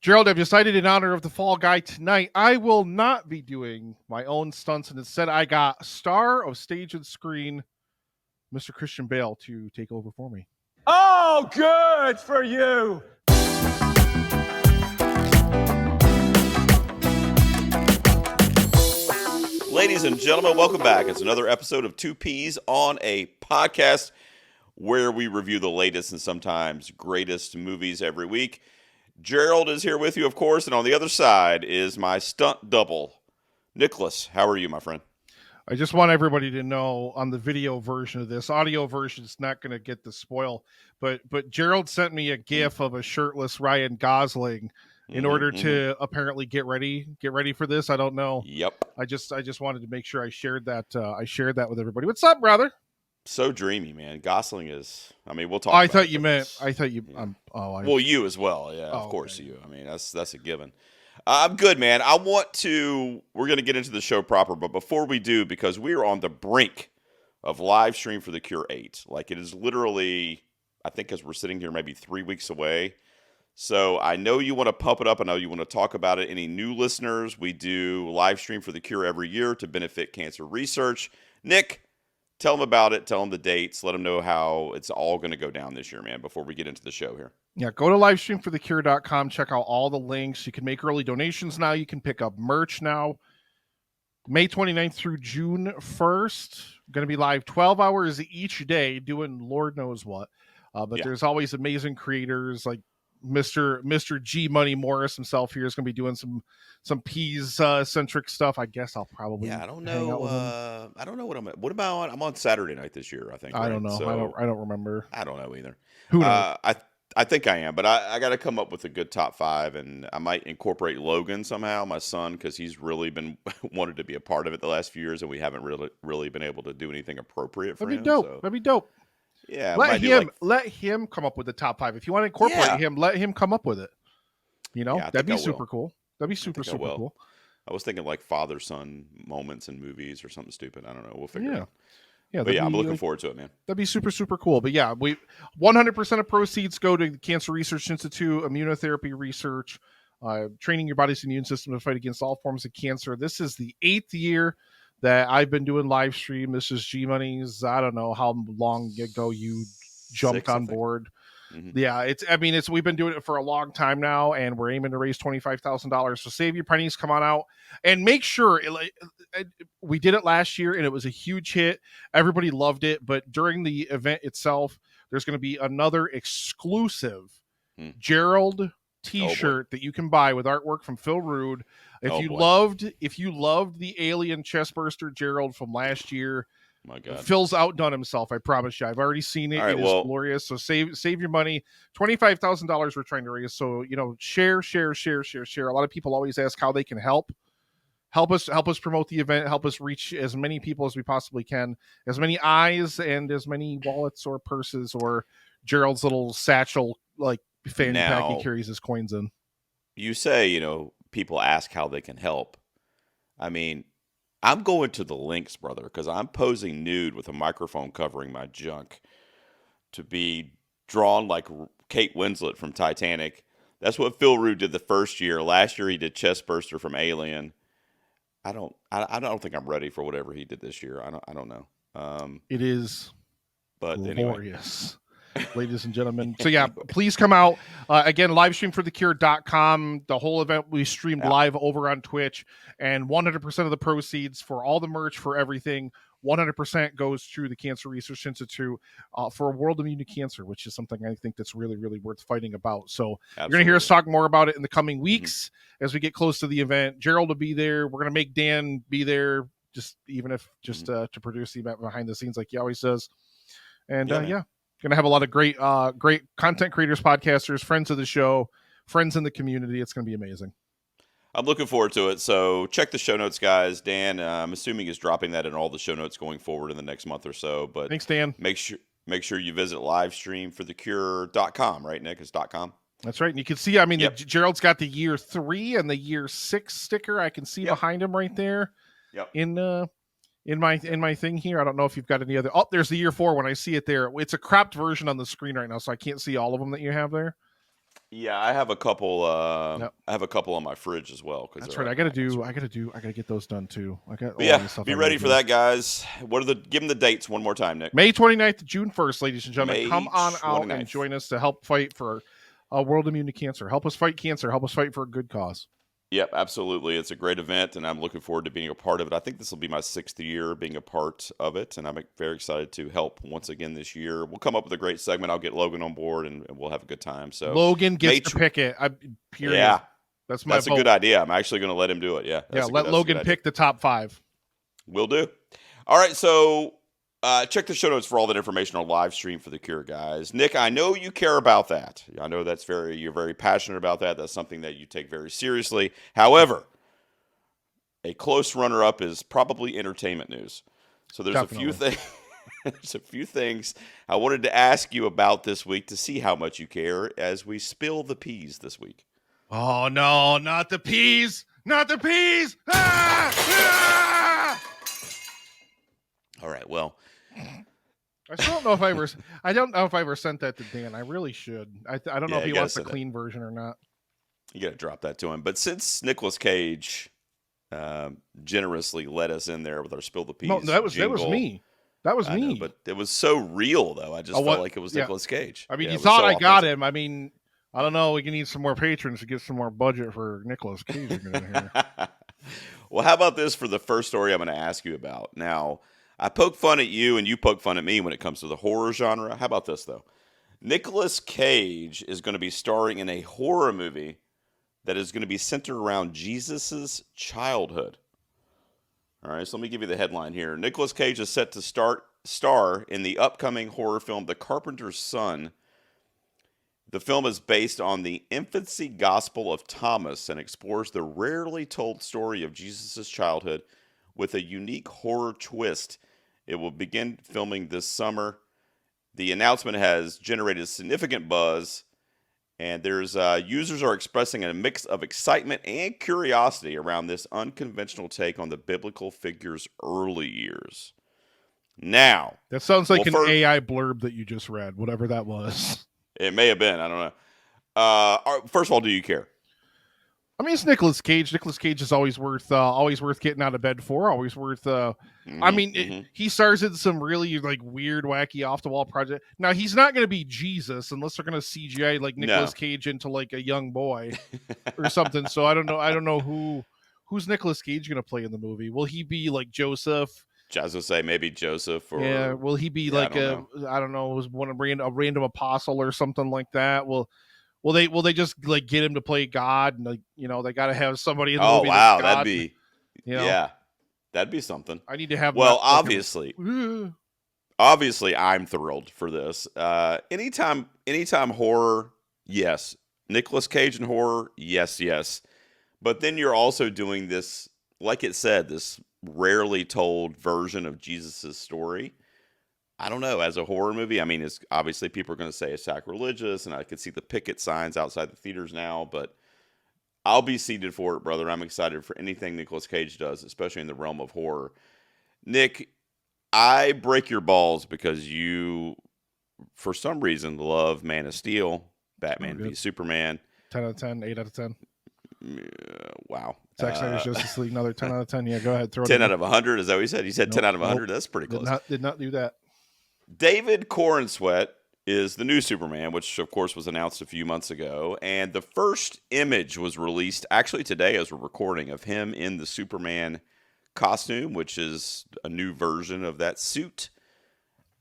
Gerald, I've decided in honor of the Fall Guy tonight, I will not be doing my own stunts, and instead I got star of stage and screen, Mr. Christian Bale, to take over for me. Oh, good for you. Ladies and gentlemen, welcome back. It's another episode of Two Peas on a Podcast, where we review the latest and sometimes greatest movies every week. Gerald is here with you, of course, and on the other side is my stunt double, Nicholas. How are you, my friend? I just want everybody to know on the video version of this, audio version is not going to get the spoil, but Gerald sent me a GIF of a shirtless Ryan Gosling in order to apparently get ready for this. I don't know. Yep. I just wanted to make sure I shared that. I shared that with everybody. What's up, brother? So dreamy, man. Gosling is. I mean, we'll talk. I about thought it, you meant. I thought you. Yeah. Well, you as well. Yeah, of course okay. you. I mean, that's a given. I'm good, man. We're going to get into the show proper, but before we do, because we are on the brink of Livestream for the Cure 8. Like, it is literally, I think as we're sitting here, maybe 3 weeks away. So I know you want to pump it up. I know you want to talk about it. Any new listeners, we do Livestream for the Cure every year to benefit cancer research. Nick, tell them about it. Tell them the dates. Let them know how it's all going to go down this year, man, before we get into the show here. Yeah, go to livestreamforthecure.com. Check out all the links. You can make early donations now. You can pick up merch now. May 29th through June 1st. Going to be live 12 hours each day doing Lord knows what. But there's always amazing creators like Mr. G Money Morris himself here is going to be doing some peas centric stuff. I guess I'll probably I don't know. I don't know what about I'm on Saturday night this year, I think. I right? don't know. So, I don't remember. I don't know either. Who knows? I think I am, but I got to come up with a good top 5, and I might incorporate Logan somehow, my son, because he's really been wanted to be a part of it the last few years, and we haven't really been able to do anything appropriate for him. That'd be dope. So. That'd be dope. Yeah, let him come up with the top 5. If you want to incorporate him, let him come up with it. You know, that'd be super cool. That'd be super cool. I was thinking like father-son moments in movies or something stupid. I don't know. We'll figure it out. Yeah, but I'm looking forward to it, man. That'd be super cool. But yeah, 100% of proceeds go to the Cancer Research Institute, immunotherapy research, training your body's immune system to fight against all forms of cancer. This is the 8th year that I've been doing live stream. This is G Money's. I don't know how long ago you jumped on board. Mm-hmm. Yeah, we've been doing it for a long time now, and we're aiming to raise $25,000. So save your pennies, come on out, and make sure. We did it last year, and it was a huge hit. Everybody loved it, but during the event itself, there's going to be another exclusive Gerald T-shirt that you can buy with artwork from Phil Rude. If you loved the alien chestburster Gerald from last year. My God. Phil's outdone himself. I promise you. I've already seen it. Right, it is glorious. So save your money. $25,000 we're trying to raise. So, share. A lot of people always ask how they can help. Help us promote the event. Help us reach as many people as we possibly can. As many eyes and as many wallets or purses or Gerald's little satchel like fanny pack he carries his coins in. You say, people ask how they can help. I mean, I'm going to the links, brother, because I'm posing nude with a microphone covering my junk to be drawn like Kate Winslet from Titanic. That's what Phil Rude did the first year. Last year he did Chestburster from Alien. I don't think I'm ready for whatever he did this year. I don't know. It is glorious. Anyway. Ladies and gentlemen. So yeah, please come out. Again, livestreamforthecure.com. The whole event we streamed live over on Twitch, and 100% of the proceeds for all the merch, for everything, 100% goes to the Cancer Research Institute for a world immune to cancer, which is something I think that's really, really worth fighting about. So You're going to hear us talk more about it in the coming weeks as we get close to the event. Gerald will be there. We're going to make Dan be there, to produce the event behind the scenes like he always does. And going to have a lot of great content creators, podcasters, friends of the show, friends in the community. It's going to be amazing. I'm looking forward to it. So check the show notes, guys. Dan, I'm assuming is dropping that in all the show notes going forward in the next month or so. But thanks, Dan. Make sure you visit livestreamforthecure.com, right, Nick? It's .com. That's right. And you can see, Gerald's got the year 3 and the year 6 sticker. I can see behind him right there. Yep. In my thing here. I don't know if you've got any other. Oh, there's the year 4 when I see it there. It's a cropped version on the screen right now, so I can't see all of them that you have there. Yeah, I have a couple. Yep. I have a couple on my fridge as well. That's right. I gotta get those done too. I got a But lot yeah, of stuff. be ready for that, guys. What are the? Give them the dates one more time, Nick. May 29th to June 1st, ladies and gentlemen. Come May on out 29th. and join us to help fight for World Immune to Cancer. Help us fight cancer. Help us fight for a good cause. Yep, absolutely. It's a great event, and I'm looking forward to being a part of it. I think this will be my 6th year being a part of it, and I'm very excited to help once again this year. We'll come up with a great segment. I'll get Logan on board, and we'll have a good time. So Logan gets to pick it. Period. Yeah, that's my a good idea. I'm actually going to let him do it. Yeah, let Logan pick the top 5. Will do. All right, so check the show notes for all that information on Livestream for the Cure, guys. Nick, I know you care about that. I know you're very passionate about that. That's something that you take very seriously. However, a close runner-up is probably entertainment news. So there's Definitely. a few things. There's a few things I wanted to ask you about this week to see how much you care as we spill the peas this week. Oh no, not the peas! Not the peas! Ah! Ah! All right, well, I still don't know if I don't know if I ever sent that to Dan. I really should. I don't know if he wants the clean version or not. You got to drop that to him. But since Nicolas Cage generously let us in there with our spill the peas, No, that was me. That was me. Know, but it was so real, though. I just felt like it was Nicolas Cage. I mean, you thought I got him. I mean, I don't know. We can need some more patrons to get some more budget for Nicolas Cage in here. Well, how about this for the first story I'm going to ask you about? Now, I poke fun at you and you poke fun at me when it comes to the horror genre. How about this, though? Nicolas Cage is going to be starring in a horror movie that is going to be centered around Jesus' childhood. All right, so let me give you the headline here. Nicolas Cage is set to star in the upcoming horror film The Carpenter's Son. The film is based on the infancy gospel of Thomas and explores the rarely told story of Jesus' childhood with a unique horror twist. It will begin filming this summer. The announcement has generated significant buzz, and there's users are expressing a mix of excitement and curiosity around this unconventional take on the biblical figure's early years. Now, that sounds like an AI blurb that you just read, whatever that was. It may have been. I don't know. First of all, do you care? I mean, it's Nicolas Cage. Nicolas Cage is always worth getting out of bed for. Always worth. I mean, he stars in some really weird, wacky, off the wall project. Now he's not going to be Jesus unless they're going to CGI Nicolas Cage into a young boy or something. So I don't know. I don't know who's Nicolas Cage going to play in the movie. Will he be Joseph? I was gonna say maybe Joseph, or will he be I don't know, was a random apostle or something like that? Will they just get him to play God, and they got to have somebody in the movie. Oh wow, that'd be that'd be something. I need to have. Well, obviously, I'm thrilled for this. Anytime horror, yes. Nicolas Cage in horror, yes. But then you're also doing this, like it said, this rarely told version of Jesus' story. I don't know, as a horror movie, I mean, it's obviously people are going to say it's sacrilegious, and I can see the picket signs outside the theaters now, but I'll be seated for it, brother. I'm excited for anything Nicolas Cage does, especially in the realm of horror. Nick, I break your balls because you, for some reason, love Man of Steel, Batman v Superman. 10 out of 10, 8 out of 10. Wow. Zack Snyder's Justice League, another 10 out of 10. Yeah, go ahead. Throw 10 out of 100, is that what you said? You said 10 out of 100? That's pretty close. Did not do that. David Corenswet is the new Superman, which, of course, was announced a few months ago. And the first image was released, actually today as we're recording, of him in the Superman costume, which is a new version of that suit.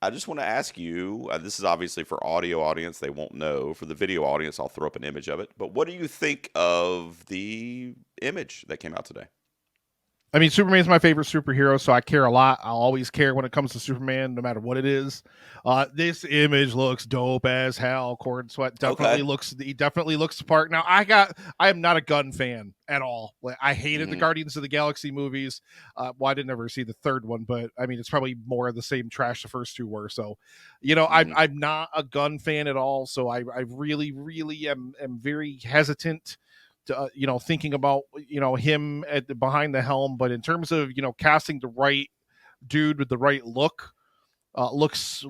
I just want to ask you, this is obviously for audio audience, they won't know. For the video audience, I'll throw up an image of it. But what do you think of the image that came out today? I mean, Superman's my favorite superhero, so I care a lot. I'll always care when it comes to Superman, no matter what it is. This image looks dope as hell. Corenswet definitely looks the part. Now, I am not a gun fan at all. I hated the Guardians of the Galaxy movies. Well, I didn't ever see the third one, but I mean, it's probably more of the same trash the first two were. So, I'm not a gun fan at all. So I really, really am very hesitant to, thinking about, him behind the helm. But in terms of, casting the right dude with the right look, looks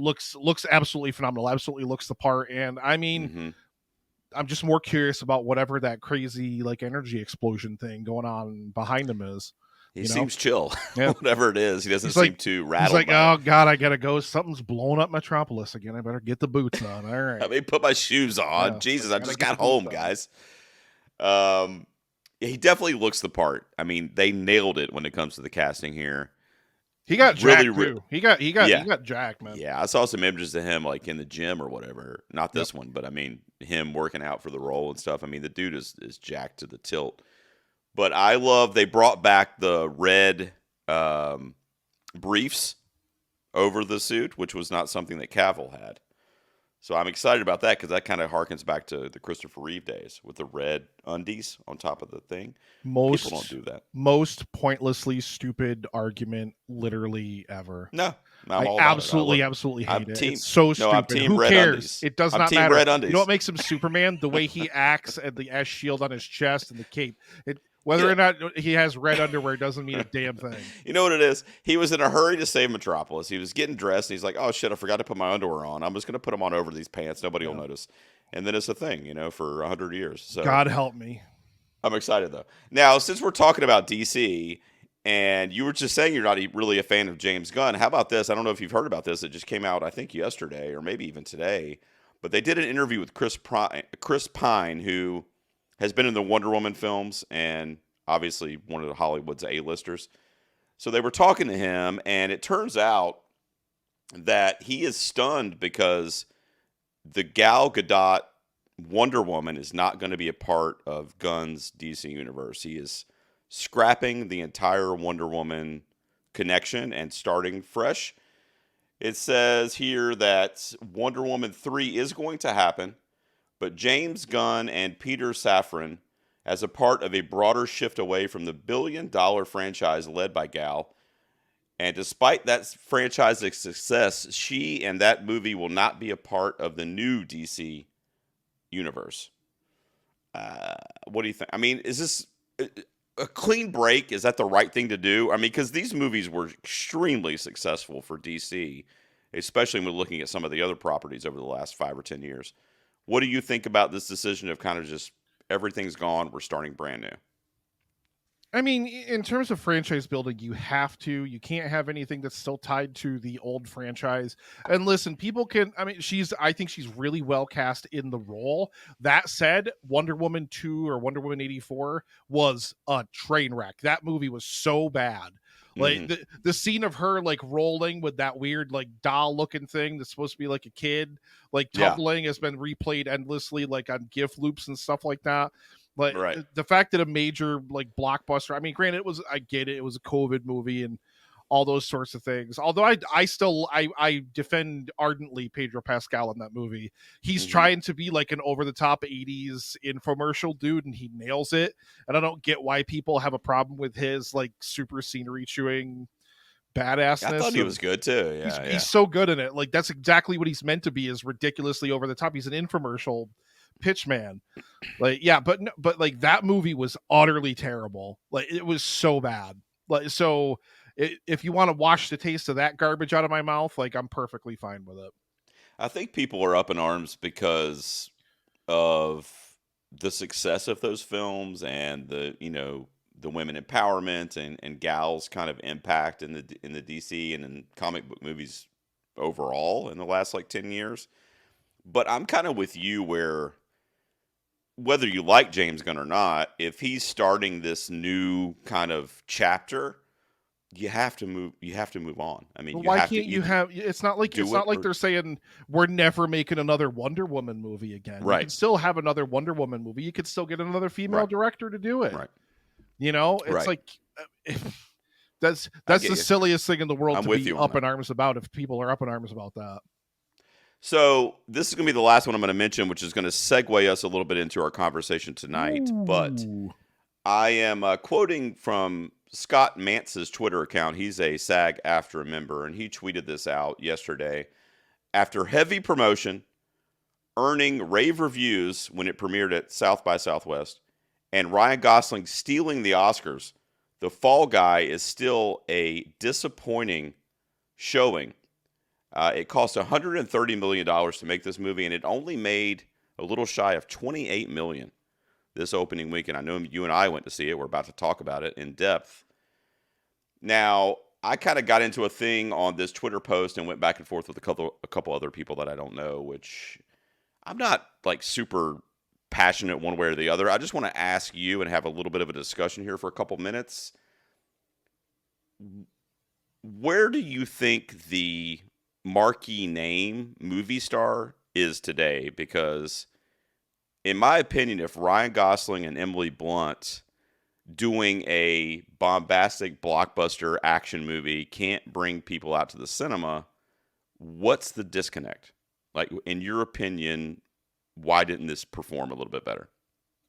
absolutely phenomenal. Absolutely looks the part. And I mean, I'm just more curious about whatever that crazy like energy explosion thing going on behind him is. He You know? seems chill, Yeah. whatever it is. He doesn't He's like- seem too He's rattled like, by oh it. god, I gotta go. Something's blowing up Metropolis again. I better get the boots on. All right. Let me put my shoes on. Yeah, Jesus, like, I gotta just get got the boots home, on. guys. He definitely looks the part. I mean, they nailed it when it comes to the casting here. He got Really, jacked re- too. He got Yeah. jacked, man. Yeah, I saw some images of him like in the gym or whatever. Not Yep. this one, but I mean him working out for the role and stuff. I mean, the dude is jacked to the tilt. But I love they brought back the red briefs over the suit, which was not something that Cavill had. So I'm excited about that because that kind of harkens back to the Christopher Reeve days with the red undies on top of the thing. People don't do that. Most pointlessly stupid argument literally ever. No, I all about it. absolutely I'm hate it. team- It's so No, stupid. I'm team Who red cares? undies. It does I'm not team matter. red undies. You know what makes him Superman? The way he acts and the S shield on his chest and the cape. Whether or not he has red underwear doesn't mean a damn thing. You know what it is? He was in a hurry to save Metropolis. He was getting dressed, and he's like, oh, shit, I forgot to put my underwear on. I'm just going to put them on over these pants. Nobody will notice. And then it's a thing, for 100 years. So God help me. I'm excited, though. Now, since we're talking about DC, and you were just saying you're not really a fan of James Gunn, how about this? I don't know if you've heard about this. It just came out, I think, yesterday or maybe even today. But they did an interview with Chris Pine, who has been in the Wonder Woman films and obviously one of the Hollywood's A-listers. So they were talking to him, and it turns out that he is stunned because the Gal Gadot Wonder Woman is not going to be a part of Gunn's DC universe. He is scrapping the entire Wonder Woman connection and starting fresh. It says here that Wonder Woman 3 is going to happen, but James Gunn and Peter Safran, as a part of a broader shift away from the billion-dollar franchise led by Gal. And despite that franchise's success, she and that movie will not be a part of the new DC universe. What do you think? I mean, is this a clean break? Is that the right thing to do? I mean, because these movies were extremely successful for DC, especially when looking at some of the other properties over the last 5 or 10 years. What do you think about this decision of kind of just everything's gone, we're starting brand new? I mean, in terms of franchise building, you have to. You can't have anything that's still tied to the old franchise. And listen, people can. I mean, I think she's really well cast in the role. That said, Wonder Woman 2 or Wonder Woman 84 was a train wreck. That movie was so bad. Like the scene of her like rolling with that weird like doll looking thing that's supposed to be like a kid like tumbling has been replayed endlessly like on GIF loops and stuff like that. Like the fact that a major like blockbuster, I mean, granted, I get it. It was a COVID movie and all those sorts of things. Although I defend ardently Pedro Pascal in that movie. He's trying to be like an over the top 80s infomercial dude and he nails it. And I don't get why people have a problem with his like super scenery chewing badassness. I thought he was good too. He's so good in it. Like that's exactly what he's meant to be, is ridiculously over the top. He's an infomercial pitch man. Like, yeah, but like that movie was utterly terrible. Like it was so bad. Like, so if you want to wash the taste of that garbage out of my mouth, like I'm perfectly fine with it. I think people are up in arms because of the success of those films and the women empowerment and Gal's kind of impact in the DC and in comic book movies overall in the last like 10 years. But I'm kind of with you where whether you like James Gunn or not, if he's starting this new kind of chapter, you have to move on. I mean, why can't you have? It's not like they're saying we're never making another Wonder Woman movie again. Right. You can still have another Wonder Woman movie. You could still get another female director to do it. Right. It's like that's the silliest thing in the world to be up in arms about. If people are up in arms about that. So this is going to be the last one I'm going to mention, which is going to segue us a little bit into our conversation tonight. Ooh. But I am quoting from Scott Mantz's Twitter account. He's a SAG-AFTRA member, and he tweeted this out yesterday. After heavy promotion, earning rave reviews when it premiered at South by Southwest, and Ryan Gosling stealing the Oscars, The Fall Guy is still a disappointing showing. It cost $130 million to make this movie, and it only made a little shy of 28 million this opening weekend. I know you and I went to see it. We're about to talk about it in depth. Now, I kind of got into a thing on this Twitter post and went back and forth with a couple other people that I don't know, which I'm not like super passionate one way or the other. I just want to ask you and have a little bit of a discussion here for a couple minutes. Where do you think the marquee name movie star is today? Because in my opinion, if Ryan Gosling and Emily Blunt doing a bombastic blockbuster action movie can't bring people out to the cinema, what's the disconnect? Like, in your opinion, why didn't this perform a little bit better?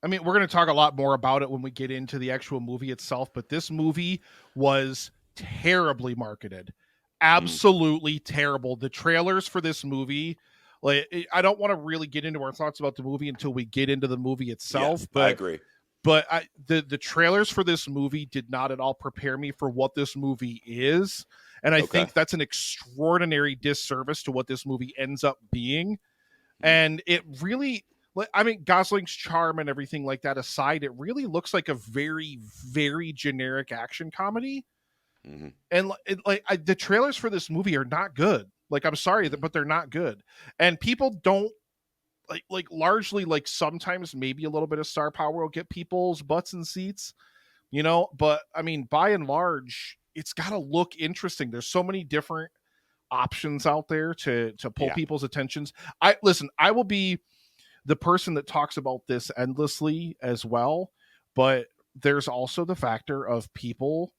I mean, we're going to talk a lot more about it when we get into the actual movie itself, but this movie was terribly marketed. Absolutely terrible. The trailers for this movie, like, I don't want to really get into our thoughts about the movie until we get into the movie itself, but I agree. But the trailers for this movie did not at all prepare me for what this movie is. And I think that's an extraordinary disservice to what this movie ends up being. And it really, I mean, Gosling's charm and everything like that aside, it really looks like a very, very generic action comedy. Mm-hmm. And the trailers for this movie are not good. Like, I'm sorry, but they're not good. And people don't, like largely, like, sometimes maybe a little bit of star power will get people's butts in seats, you know, but I mean, by and large, it's got to look interesting. There's so many different options out there to pull people's attentions. I will be the person that talks about this endlessly as well, but there's also the factor of people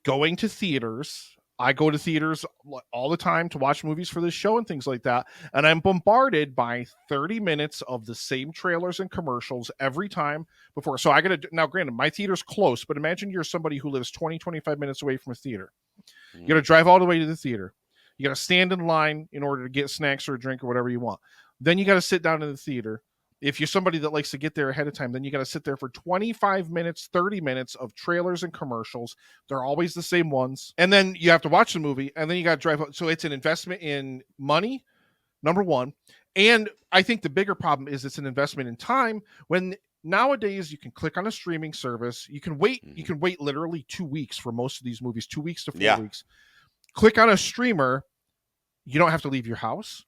going to theaters. I go to theaters all the time to watch movies for this show and things like that. And I'm bombarded by 30 minutes of the same trailers and commercials every time before. So I got to, now granted, my theater's close, but imagine you're somebody who lives 20, 25 minutes away from a theater. You got to drive all the way to the theater. You got to stand in line in order to get snacks or a drink or whatever you want. Then you got to sit down in the theater. If you're somebody that likes to get there ahead of time, then you got to sit there for 25 minutes, 30 minutes of trailers and commercials. They're always the same ones. And then you have to watch the movie, and then you got to drive. So it's an investment in money, number one. And I think the bigger problem is it's an investment in time when nowadays you can click on a streaming service. You can wait. You can wait literally 2 weeks for most of these movies, 2 weeks to 4 weeks. Click on a streamer. You don't have to leave your house.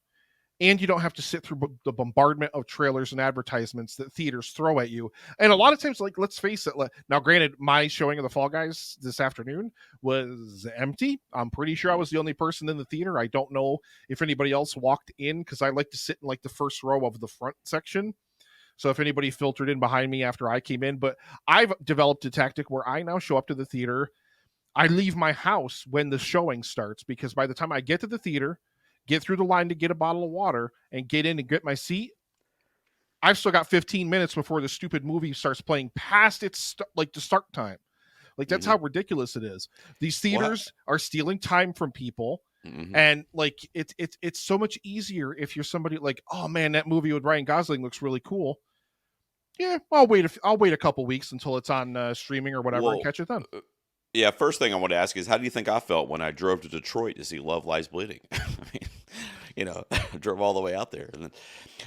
And you don't have to sit through the bombardment of trailers and advertisements that theaters throw at you. And a lot of times, like, let's face it. Now, granted, my showing of The Fall Guys this afternoon was empty. I'm pretty sure I was the only person in the theater. I don't know if anybody else walked in, because I like to sit in like the first row of the front section. So if anybody filtered in behind me after I came in, but I've developed a tactic where I now show up to the theater. I leave my house when the showing starts, because by the time I get to the theater, get through the line to get a bottle of water, and get in and get my seat, I've still got 15 minutes before the stupid movie starts playing past its the start time. Like, that's how ridiculous it is. These theaters are stealing time from people. And like, it's so much easier if you're somebody like, oh man, that movie with Ryan Gosling looks really cool. Yeah, I'll wait a couple weeks until it's on streaming or whatever and catch it then. Yeah, first thing I want to ask is, how do you think I felt when I drove to Detroit to see Love Lies Bleeding? I mean, you know, I drove all the way out there. And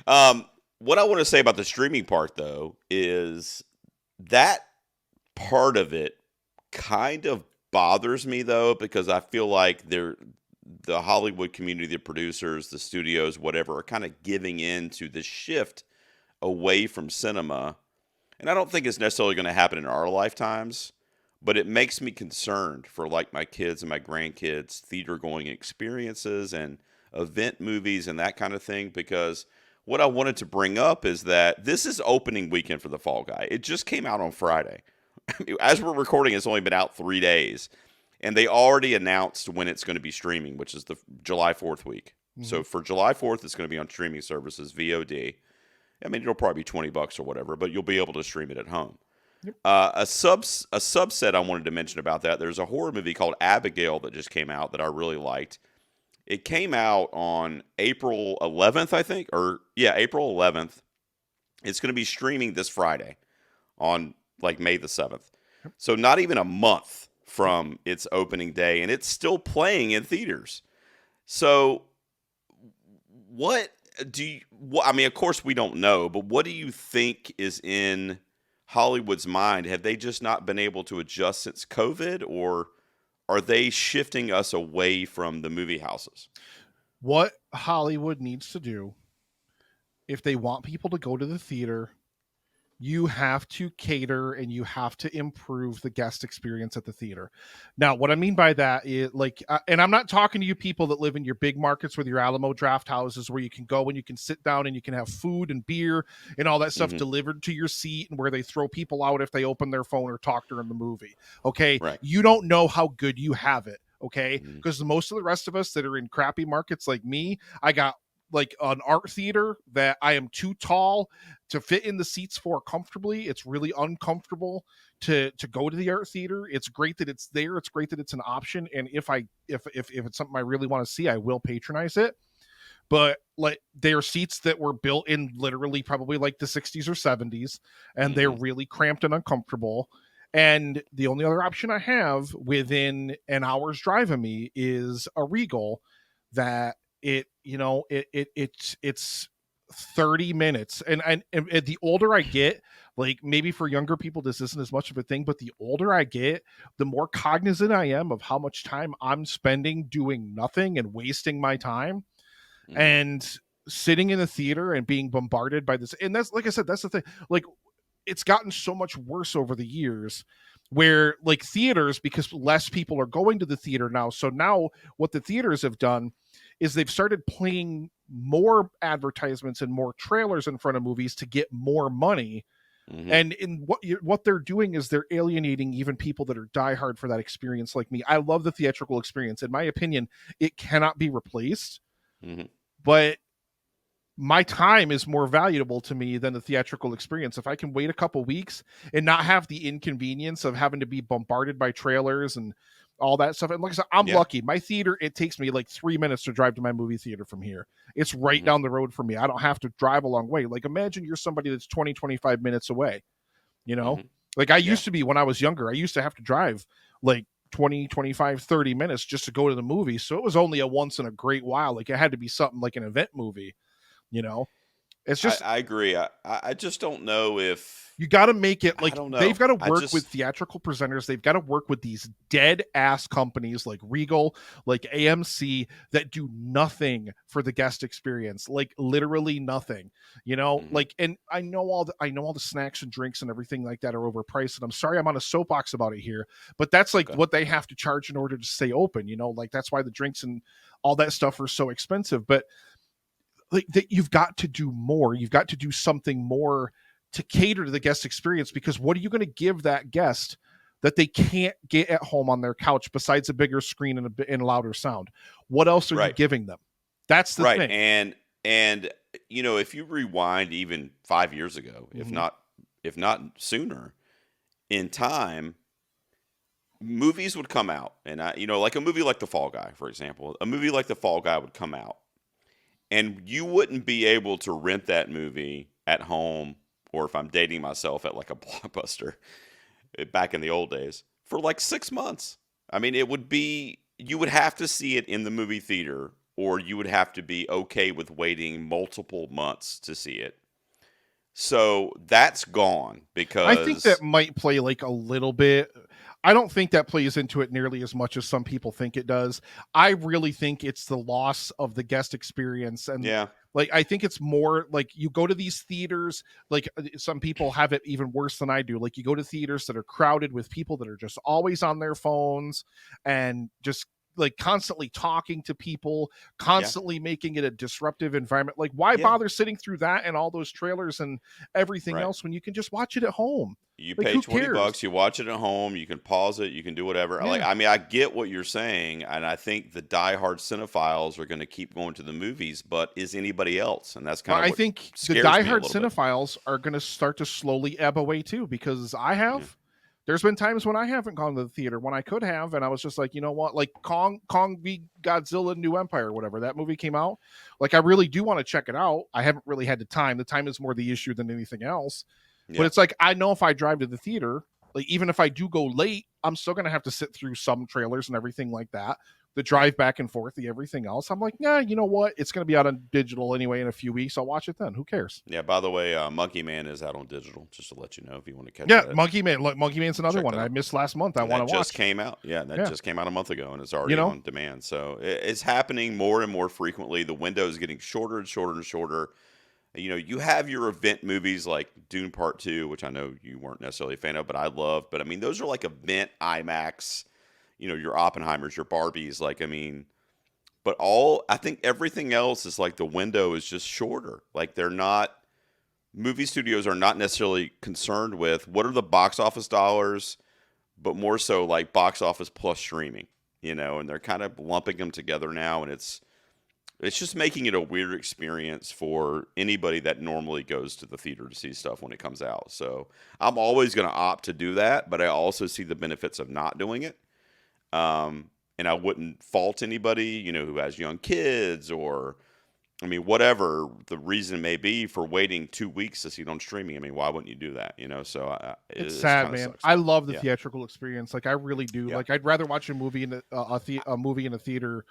then, what I want to say about the streaming part, though, is that part of it kind of bothers me, though, because I feel like the Hollywood community, the producers, the studios, whatever, are kind of giving in to the shift away from cinema. And I don't think it's necessarily going to happen in our lifetimes. But it makes me concerned for, like, my kids and my grandkids' theater-going experiences and event movies and that kind of thing. Because what I wanted to bring up is that this is opening weekend for The Fall Guy. It just came out on Friday. As we're recording, it's only been out 3 days. And they already announced when it's going to be streaming, which is the July 4th week. So for July 4th, it's going to be on streaming services, VOD. I mean, it'll probably be $20 or whatever, but you'll be able to stream it at home. Yep. A subset I wanted to mention about that, there's a horror movie called Abigail that just came out that I really liked. It came out on April 11th, I think. April 11th. It's going to be streaming this Friday on, like, May the 7th. Yep. So not even a month from its opening day, and it's still playing in theaters. So what do you, I mean, of course we don't know, but what do you think is in Hollywood's mind? Have they just not been able to adjust since COVID, or are they shifting us away from the movie houses? What Hollywood needs to do, if they want people to go to the theater, you have to cater and you have to improve the guest experience at the theater. Now, what I mean by that is and I'm not talking to you people that live in your big markets with your Alamo draft houses where you can go and you can sit down and you can have food and beer and all that stuff Mhm. delivered to your seat, and where they throw people out if they open their phone or talk during the movie. Okay. Right. You don't know how good you have it. Okay. Mhm. Because most of the rest of us that are in crappy markets like me, I got like an art theater that I am too tall to fit in the seats for comfortably. It's really uncomfortable to go to the art theater. It's great that it's there. It's great that it's an option. And if it's something I really want to see, I will patronize it. But like, they are seats that were built in literally probably like the 60s or 70s, and they're Mhm. really cramped and uncomfortable. And the only other option I have within an hour's drive of me is a Regal that it's 30 minutes. And the older I get, like, maybe for younger people this isn't as much of a thing, but the older I get, the more cognizant I am of how much time I'm spending doing nothing and wasting my time, Mhm. and sitting in the theater and being bombarded by this. And that's, like I said, that's the thing. Like, it's gotten so much worse over the years, where like theaters, because less people are going to the theater now, so now what the theaters have done is they've started playing more advertisements and more trailers in front of movies to get more money. Mhm. And in what they're doing is they're alienating even people that are diehard for that experience like me. I love the theatrical experience. In my opinion, it cannot be replaced, Mhm. but my time is more valuable to me than the theatrical experience. If I can wait a couple weeks and not have the inconvenience of having to be bombarded by trailers and all that stuff. And like I said, I'm Yeah. lucky. My theater, it takes me like 3 minutes to drive to my movie theater from here. It's right Mhm. down the road from me. I don't have to drive a long way. Like, imagine you're somebody that's 20, 25 minutes away, you know? Mhm. Like I Yeah. used to be when I was younger. I used to have to drive like 20, 25, 30 minutes just to go to the movie. So it was only a once in a great while. Like, it had to be something like an event movie, you know? It's just, I agree. I just don't know if you got to make it I like, don't they've know. got to I work with just theatrical presenters. They've got to work with these dead ass companies like Regal, like AMC, that do nothing for the guest experience, like literally nothing, Mhm. like. And I know all the snacks and drinks and everything like that are overpriced, and I'm sorry I'm on a soapbox about it here, but that's like Okay. what they have to charge in order to stay open, like that's why the drinks and all that stuff are so expensive. But like, that, you've got to do more. You've got to do something more to cater to the guest experience, because what are you going to give that guest that they can't get at home on their couch besides a bigger screen and a louder sound? What else are you Right. giving them? That's the Right. thing. And if you rewind even 5 years ago, Mm-hmm. if not sooner in time, movies would come out, and like a movie like The Fall Guy, for example. A movie like The Fall Guy would come out, and you wouldn't be able to rent that movie at home, or if I'm dating myself, at like a Blockbuster back in the old days, for like 6 months. I mean, you would have to see it in the movie theater, or you would have to be okay with waiting multiple months to see it. So that's gone I think that because, might play like a little bit. I don't think that plays into it nearly as much as some people think it does. I really think it's the loss of the guest experience. And yeah, like, I think it's more like, you go to these theaters, like some people have it even worse than I do. Like, you go to theaters that are crowded with people that are just always on their phones and just like constantly talking to people, yeah, constantly making it a disruptive environment. Like, why yeah, bother sitting through that and all those trailers and everything right. else when you can just watch it at home? You Like, pay who 20 cares? bucks, you watch it at home, you can pause it, you can do whatever. Like, Yeah. I mean, I get what you're saying, and I think the diehard cinephiles are going to keep going to the movies, but is anybody else? And that's kind But of I what think the scares me a diehard little bit. cinephiles are going to start to slowly ebb away too, because Yeah. there's been times when I haven't gone to the theater when I could have, and I was just like, you know what, like Kong v Godzilla New Empire, whatever that movie came out. Like, I really do want to check it out. I haven't really had the time. The time is more the issue than anything else. But Yeah. it's like, I know if I drive to the theater, like even if I do go late, I'm still going to have to sit through some trailers and everything like that. the drive back and forth, the everything else. I'm like, nah, you know what? It's going to be out on digital anyway in a few weeks. I'll watch it then. Who cares? Yeah. By the way, Monkey Man is out on digital. Just to let you know if you want to catch Yeah, that. Monkey Man. Look, Monkey Man's another Check one that I out. missed last month. I And want that to watch. just came out. Yeah, that just came out a month ago, and it's already You know? on demand. So it's happening more and more frequently. The window is getting shorter and shorter and shorter. You know, you have your event movies like Dune Part 2, which I know you weren't necessarily a fan of, but I love. But I mean, those are like event IMAX, you know, your Oppenheimers, your Barbies. Like, I mean, but I think everything else is like the window is just shorter. Like, movie studios are not necessarily concerned with what are the box office dollars, but more so like box office plus streaming, you know, and they're kind of lumping them together now. And it's just making it a weird experience for anybody that normally goes to the theater to see stuff when it comes out. So I'm always going to opt to do that, but I also see the benefits of not doing it. And I wouldn't fault anybody, you know, who has young kids or, I mean, whatever the reason may be for waiting 2 weeks to see it on streaming. I mean, why wouldn't you do that? You know, so It's sad, man. sucks. I love the Yeah. theatrical experience. Like, I really do. Yeah. Like, I'd rather watch a movie in a movie in a theater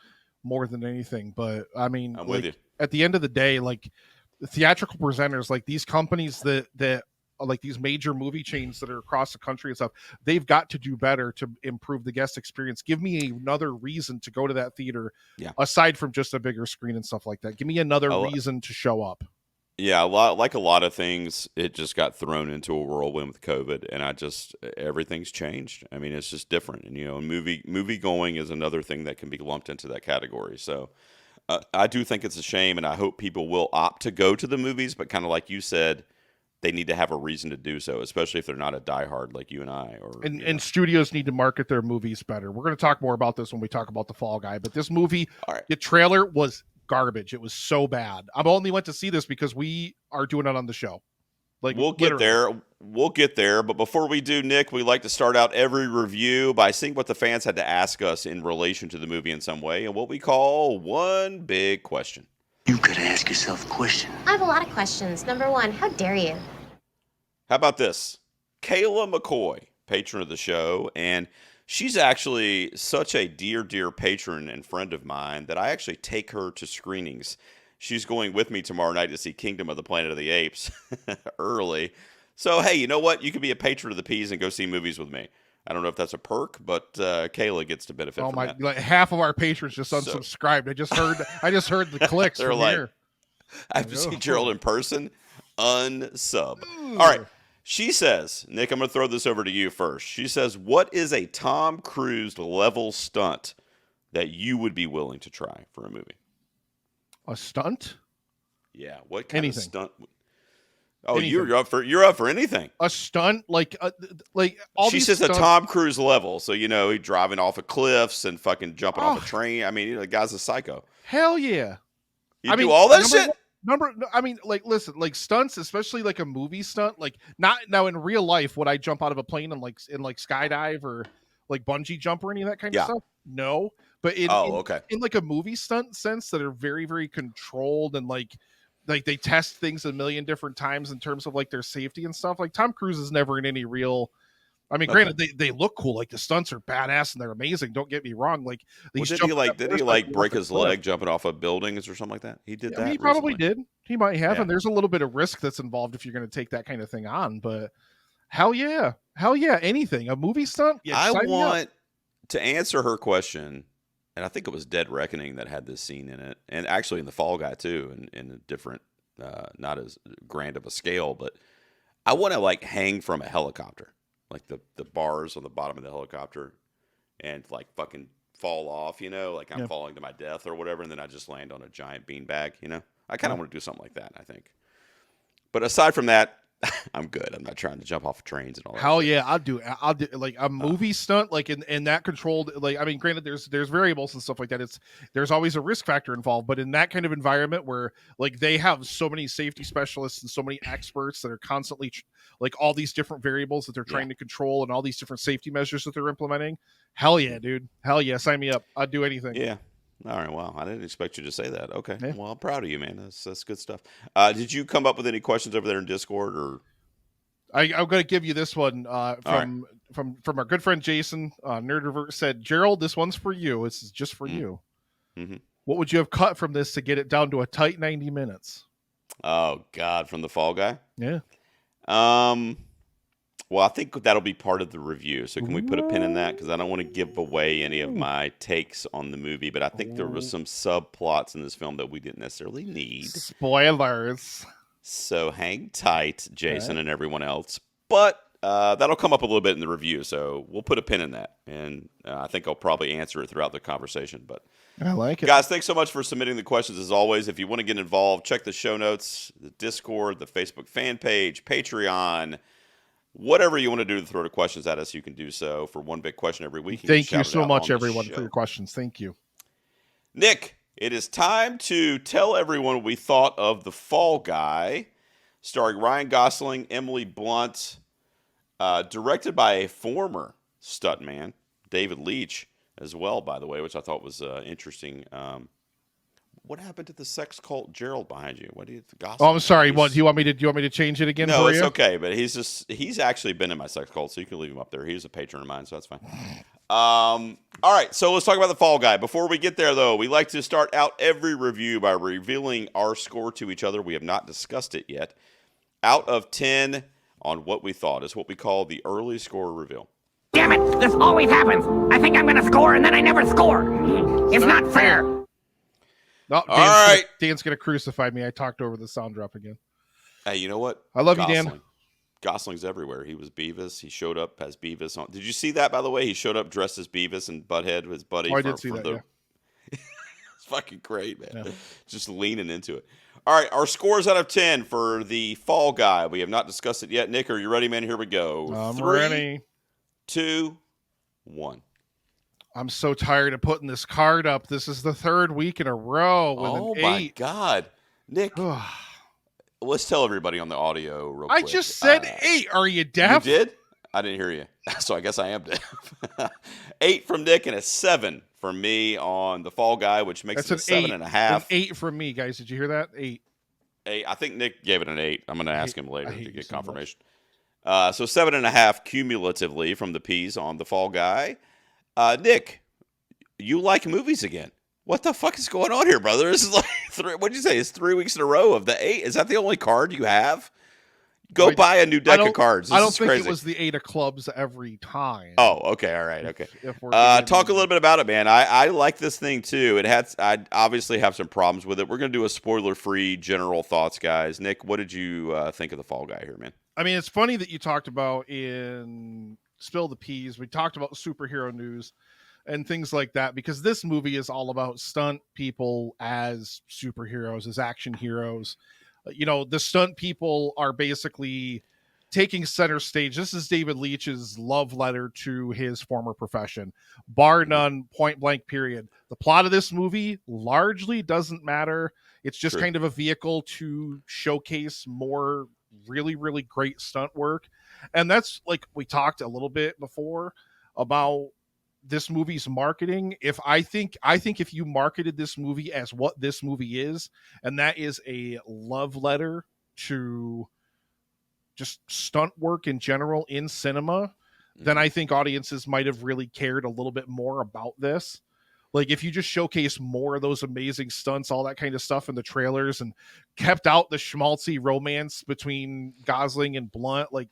more than anything. But I mean, I'm like, with you. at the end of the day, like, the theatrical presenters, like these companies that like these major movie chains that are across the country and stuff, they've got to do better to improve the guest experience. Give me another reason to go to that theater, aside from just a bigger screen and stuff like that. Give me another reason to show up. Yeah, a lot of things, it just got thrown into a whirlwind with COVID, and everything's changed. I mean, it's just different, and you know, movie going is another thing that can be lumped into that category. So, I do think it's a shame, and I hope people will opt to go to the movies, but kind of like you said, they need to have a reason to do so, especially if they're not a diehard like you and I. And studios need to market their movies better. We're going to talk more about this when we talk about The Fall Guy, but this movie, the trailer was garbage. It was so bad. I only went to see this because we are doing it on the show. Like, we'll get there. We'll get there. But before we do, Nick, we like to start out every review by seeing what the fans had to ask us in relation to the movie in some way, and what we call one big question. You gotta ask yourself a question. I have a lot of questions. Number one, how dare you? How about this? Kayla McCoy, patron of the show, and she's actually such a dear, dear patron and friend of mine that I actually take her to screenings. She's going with me tomorrow night to see Kingdom of the Planet of the Apes early. So, hey, you know what? You can be a patron of the Peas and go see movies with me. I don't know if that's a perk, but Kayla gets to benefit from that. Like half of our patrons just unsubscribed. I just heard the clicks They're from like, here. I have to see Gerald in person. Unsub. All right. She says, Nick, I'm going to throw this over to you first. She says, what is a Tom Cruise level stunt that you would be willing to try for a movie? A stunt? Yeah. What kind of stunt? Oh, Anything. you're up for anything. A stunt like all. She says a Tom Cruise level, so you know he's driving off of cliffs and fucking jumping off a train. I mean, you know, the guy's a psycho. Hell yeah! You do all that shit. Listen, like stunts, especially like a movie stunt. Like, not now in real life, would I jump out of a plane and like skydive or like bungee jump or any of that kind of stuff? No, but in like a movie stunt sense that are very, very controlled and like they test things a million different times in terms of like their safety and stuff. Like, Tom Cruise is never in any real. I mean, granted, they look cool. Like, the stunts are badass and they're amazing. Don't get me wrong. Like, did he break his leg jumping off of buildings or something like that? He did that. He probably did. He might have. Yeah. And there's a little bit of risk that's involved if you're going to take that kind of thing on. But hell yeah, anything. A movie stunt. Yeah, I want to answer her question. And I think it was Dead Reckoning that had this scene in it, and actually in The Fall Guy too, in a different, not as grand of a scale. But I want to like hang from a helicopter, like the bars on the bottom of the helicopter, and like fucking fall off, you know, like I'm falling to my death or whatever, and then I just land on a giant beanbag, you know. I kind of want to do something like that, I think. But aside from that, I'm good. I'm not trying to jump off of trains and all that. Hell yeah, I'll do like a movie stunt, like in that controlled, like, I mean, granted, there's variables and stuff like that. There's always a risk factor involved, but in that kind of environment where like they have so many safety specialists and so many experts that are constantly like all these different variables that they're trying to control and all these different safety measures that they're implementing. Hell yeah, dude. Hell yeah, sign me up. I'd do anything. Yeah. All right. Wow. I didn't expect you to say that. Okay. Yeah. Well, I'm proud of you, man. That's good stuff. Did you come up with any questions over there in Discord, or? I'm going to give you this one from from our good friend Jason, Nerdivert said, Gerald, this one's for you. This is just for you. Mm-hmm. What would you have cut from this to get it down to a tight 90 minutes? Oh God, from the Fall Guy. Yeah. Well, I think that'll be part of the review. So can we put a pin in that? Because I don't want to give away any of my takes on the movie, but I think there was some subplots in this film that we didn't necessarily need. Spoilers. So hang tight, Jason and everyone else. But that'll come up a little bit in the review, so we'll put a pin in that. And I think I'll probably answer it throughout the conversation. But I like it. Guys, thanks so much for submitting the questions as always. If you want to get involved, check the show notes, the Discord, the Facebook fan page, Patreon. Whatever you want to do to throw the questions at us, you can do so for one big question every week. Thank you so much, everyone, for your questions. Thank you. Nick, it is time to tell everyone what we thought of The Fall Guy, starring Ryan Gosling, Emily Blunt, directed by a former stuntman, David Leitch, as well, by the way, which I thought was interesting. What happened to the sex cult Gerald behind you? What do you gossip? Oh, I'm sorry. What do you want me to change it again? No, for it's you? okay. But he's actually been in my sex cult, so you can leave him up there. He's a patron of mine, so that's fine. All right, so let's talk about The Fall Guy. Before we get there, though, we like to start out every review by revealing our score to each other. We have not discussed it yet. Out of 10 on what we thought is what we call the early score reveal. Damn it! This always happens. I think I'm gonna score and then I never score. It's not fair. No, All right. Dan's gonna crucify me. I talked over the sound drop again. Hey, you know what? I love you, Dan. Gosling's everywhere. He was Beavis. He showed up as Beavis. Did you see that, by the way? He showed up dressed as Beavis and Butthead with his buddy. Oh, I did see that, yeah. It's fucking great, man. Yeah. Just leaning into it. All right, our scores out of 10 for The Fall Guy. We have not discussed it yet. Nick, are you ready, man? Here we go. I'm 3, ready. 2, 1. I'm so tired of putting this card up. This is the third week in a row with an 8. My God. Nick, let's tell everybody on the audio real I quick. just said 8. Are you deaf? You did? I didn't hear you. So I guess I am deaf. 8 from Nick and a 7 from me on The Fall Guy, which makes That's it a 8. 7.5. An 8 from me, guys. Did you hear that? 8. 8. I think Nick gave it an 8. I'm going to ask him later to get so confirmation. So 7.5 cumulatively from the P's on The Fall Guy. Nick, you like movies again. What the fuck is going on here, brother? This is like what'd you say? It's 3 weeks in a row of the 8. Is that the only card you have? Go buy a new deck of cards. I don't think it was the 8 of clubs every time. Oh, okay, all right, okay. If we're talk a little bit about it, man. I like this thing too. I obviously have some problems with it. We're gonna do a spoiler-free general thoughts, guys. Nick, what did you think of The Fall Guy here, man? I mean, it's funny that you talked about in Spill the Peas. We talked about superhero news and things like that, because this movie is all about stunt people as superheroes, as action heroes. You know, the stunt people are basically taking center stage. This is David Leitch's love letter to his former profession, bar none, point blank, period. The plot of this movie largely doesn't matter. It's just kind of a vehicle to showcase more really, really great stunt work. And that's, like, we talked a little bit before about this movie's marketing. I think if you marketed this movie as what this movie is, and that is a love letter to just stunt work in general in cinema, then I think audiences might have really cared a little bit more about this. Like, if you just showcase more of those amazing stunts, all that kind of stuff in the trailers, and kept out the schmaltzy romance between Gosling and Blunt, like,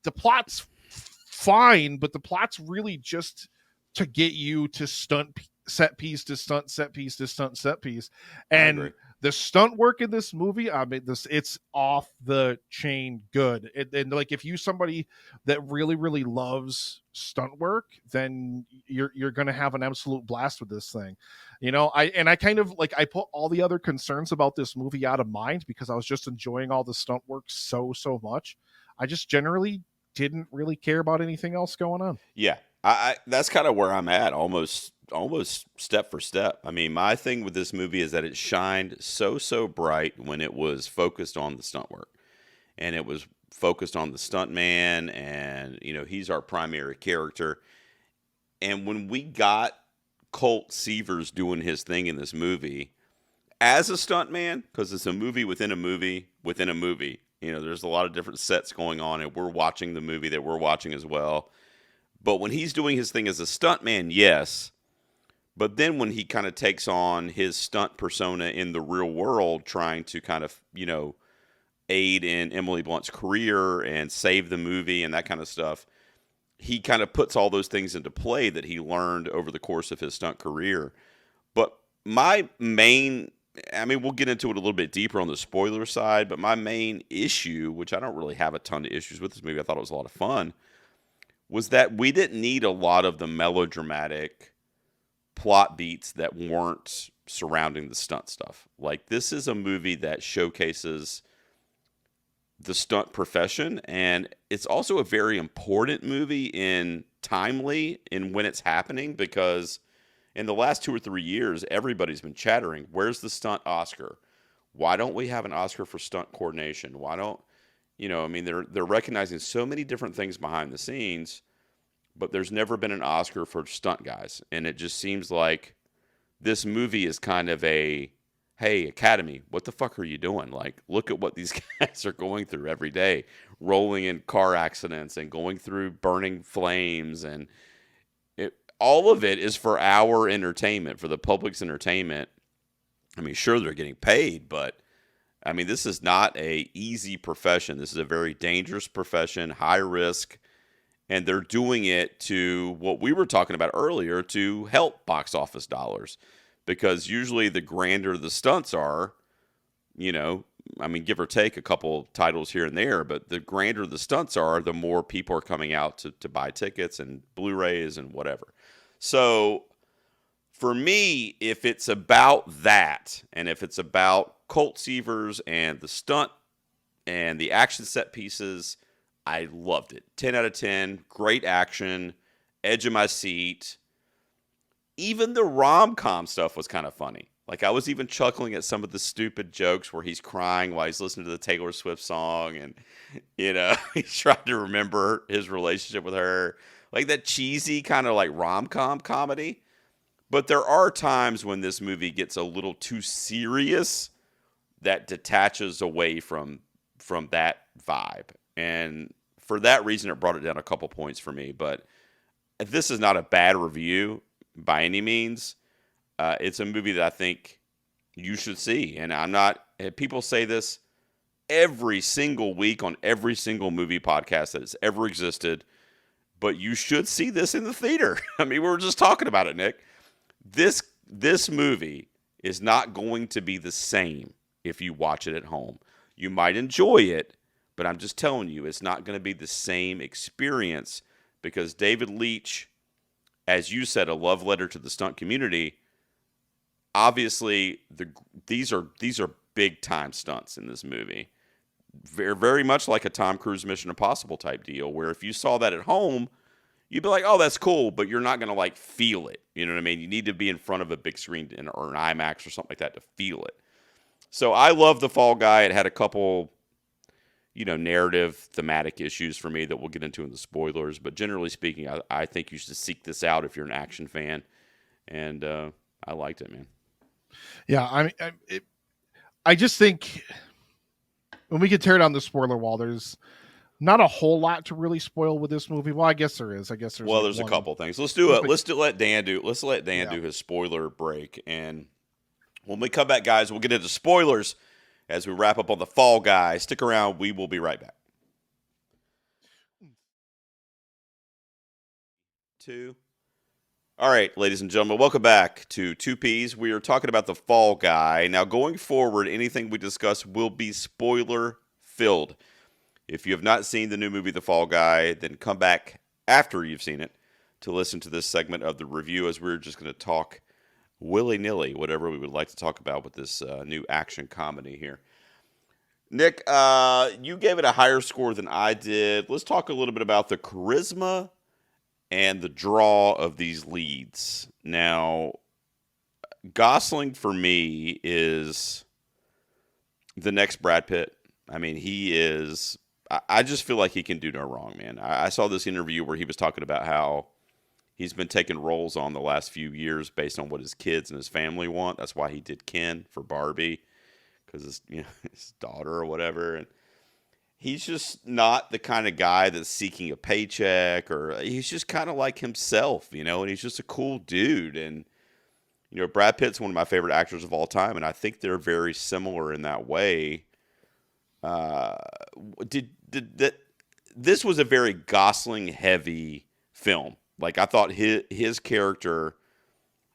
the plot's fine, but the plot's really just to get you to stunt set piece to stunt set piece to stunt set piece. And the stunt work in this movie, I mean, it's off the chain good. And like, if you somebody that really, really loves stunt work, then you're going to have an absolute blast with this thing. You know, I kind of like, I put all the other concerns about this movie out of mind because I was just enjoying all the stunt work so much. I just generally didn't really care about anything else going on. Yeah. I that's kind of where I'm at, almost step for step. I mean, my thing with this movie is that it shined so bright when it was focused on the stunt work, and it was focused on the stunt man, and you know, he's our primary character. And when we got Colt Seavers doing his thing in this movie as a stunt man, because it's a movie within a movie within a movie, you know, there's a lot of different sets going on, and we're watching the movie that we're watching as well. But when he's doing his thing as a stuntman, yes. But then when he kind of takes on his stunt persona in the real world, trying to kind of, aid in Emily Blunt's career and save the movie and that kind of stuff, he kind of puts all those things into play that he learned over the course of his stunt career. But my main, we'll get into it a little bit deeper on the spoiler side, but my main issue, which I don't really have a ton of issues with this movie, I thought it was a lot of fun, was that we didn't need a lot of the melodramatic plot beats that weren't surrounding the stunt stuff. Like, this is a movie that showcases the stunt profession, and it's also a very important movie timely in when it's happening, because in the last 2 or 3 years, everybody's been chattering, where's the stunt Oscar? Why don't we have an Oscar for stunt coordination? Why don't, they're recognizing so many different things behind the scenes, but there's never been an Oscar for stunt guys. And it just seems like this movie is kind of a, hey, Academy, what the fuck are you doing? Like, look at what these guys are going through every day, rolling in car accidents and going through burning flames. And all of it is for our entertainment, for the public's entertainment. Sure, they're getting paid, but this is not a easy profession. This is a very dangerous profession, high risk, and they're doing it to what we were talking about earlier, to help box office dollars. Because usually the grander the stunts are, give or take a couple titles here and there, but the grander the stunts are, the more people are coming out to buy tickets and Blu-rays and whatever. So for me, if it's about that, and if it's about Colt Seavers and the stunt and the action set pieces, I loved it. 10 out of 10, great action, edge of my seat. Even the rom-com stuff was kind of funny. Like, I was even chuckling at some of the stupid jokes where he's crying while he's listening to the Taylor Swift song, and, he's trying to remember his relationship with her. Like, that cheesy kind of like rom-com comedy. But there are times when this movie gets a little too serious that detaches away from that vibe. And for that reason, it brought it down a couple points for me. But this is not a bad review by any means. It's a movie that I think you should see. And people say this every single week on every single movie podcast that has ever existed, but you should see this in the theater. We were just talking about it, Nick. This movie is not going to be the same if you watch it at home. You might enjoy it, but I'm just telling you, it's not going to be the same experience, because David Leitch, as you said, a love letter to the stunt community. Obviously, these are big time stunts in this movie. Very, very much like a Tom Cruise Mission Impossible type deal, where if you saw that at home, you'd be like, oh, that's cool, but you're not going to like feel it. You know what I mean? You need to be in front of a big screen or an IMAX or something like that to feel it. So I love The Fall Guy. It had a couple, narrative, thematic issues for me that we'll get into in the spoilers. But generally speaking, I think you should seek this out if you're an action fan. And I liked it, man. Yeah, I just think when we can tear down the spoiler wall, there's not a whole lot to really spoil with this movie. Well, I guess there is. There's there's a couple things. Let's let Dan do his spoiler break, and when we come back, guys, we'll get into spoilers as we wrap up on The Fall Guy. Stick around. We will be right back. 2. All right, ladies and gentlemen, welcome back to 2Ps. We are talking about The Fall Guy. Now, going forward, anything we discuss will be spoiler-filled. If you have not seen the new movie The Fall Guy, then come back after you've seen it to listen to this segment of the review, as we're just going to talk willy-nilly, whatever we would like to talk about with this new action comedy here. Nick, you gave it a higher score than I did. Let's talk a little bit about the charisma and the draw of these leads. Now, Gosling, for me, is the next Brad Pitt. He is... I just feel like he can do no wrong, man. I saw this interview where he was talking about how he's been taking roles on the last few years based on what his kids and his family want. That's why he did Ken for Barbie, because his daughter or whatever. he's just not the kind of guy that's seeking a paycheck, or he's just kind of like himself, and he's just a cool dude. And Brad Pitt's one of my favorite actors of all time, and I think they're very similar in that way. Did that? This was a very Gosling heavy film. Like, I thought his character.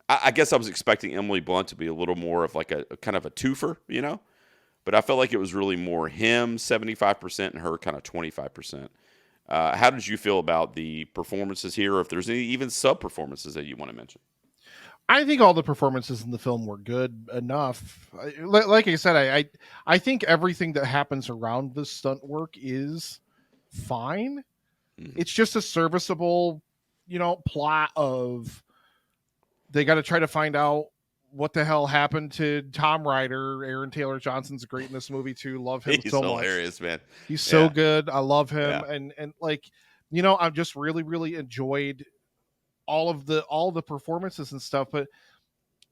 I guess I was expecting Emily Blunt to be a little more of like a kind of a twofer, but I felt like it was really more him 75% and her kind of 25%. How did you feel about the performances here, or if there's any even sub performances that you want to mention? I think all the performances in the film were good enough. Like I said, I think everything that happens around the stunt work is fine. It's just a serviceable, plot of they got to try to find out what the hell happened to Tom Ryder. Aaron Taylor Johnson's great in this movie too. Love him He's so much. hilarious, man. He's so good. I love him. Yeah. And like, I've just really, really enjoyed all the performances and stuff, but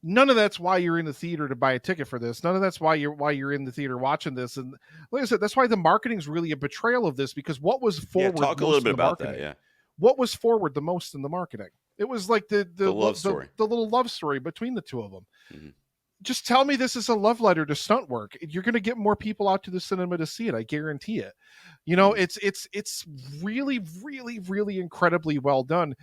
none of that's why you're in the theater to buy a ticket for this. None of that's why you're in the theater watching this. And like I said, that's why the marketing is really a betrayal of this, because what was forward? Yeah, talk a little bit about that. Yeah. What was forward the most in the marketing? It was like the love story, the little love story between the two of them. Mm-hmm. Just tell me this is a love letter to stunt work. You're going to get more people out to the cinema to see it. I guarantee it. It's really, really, really incredibly well done.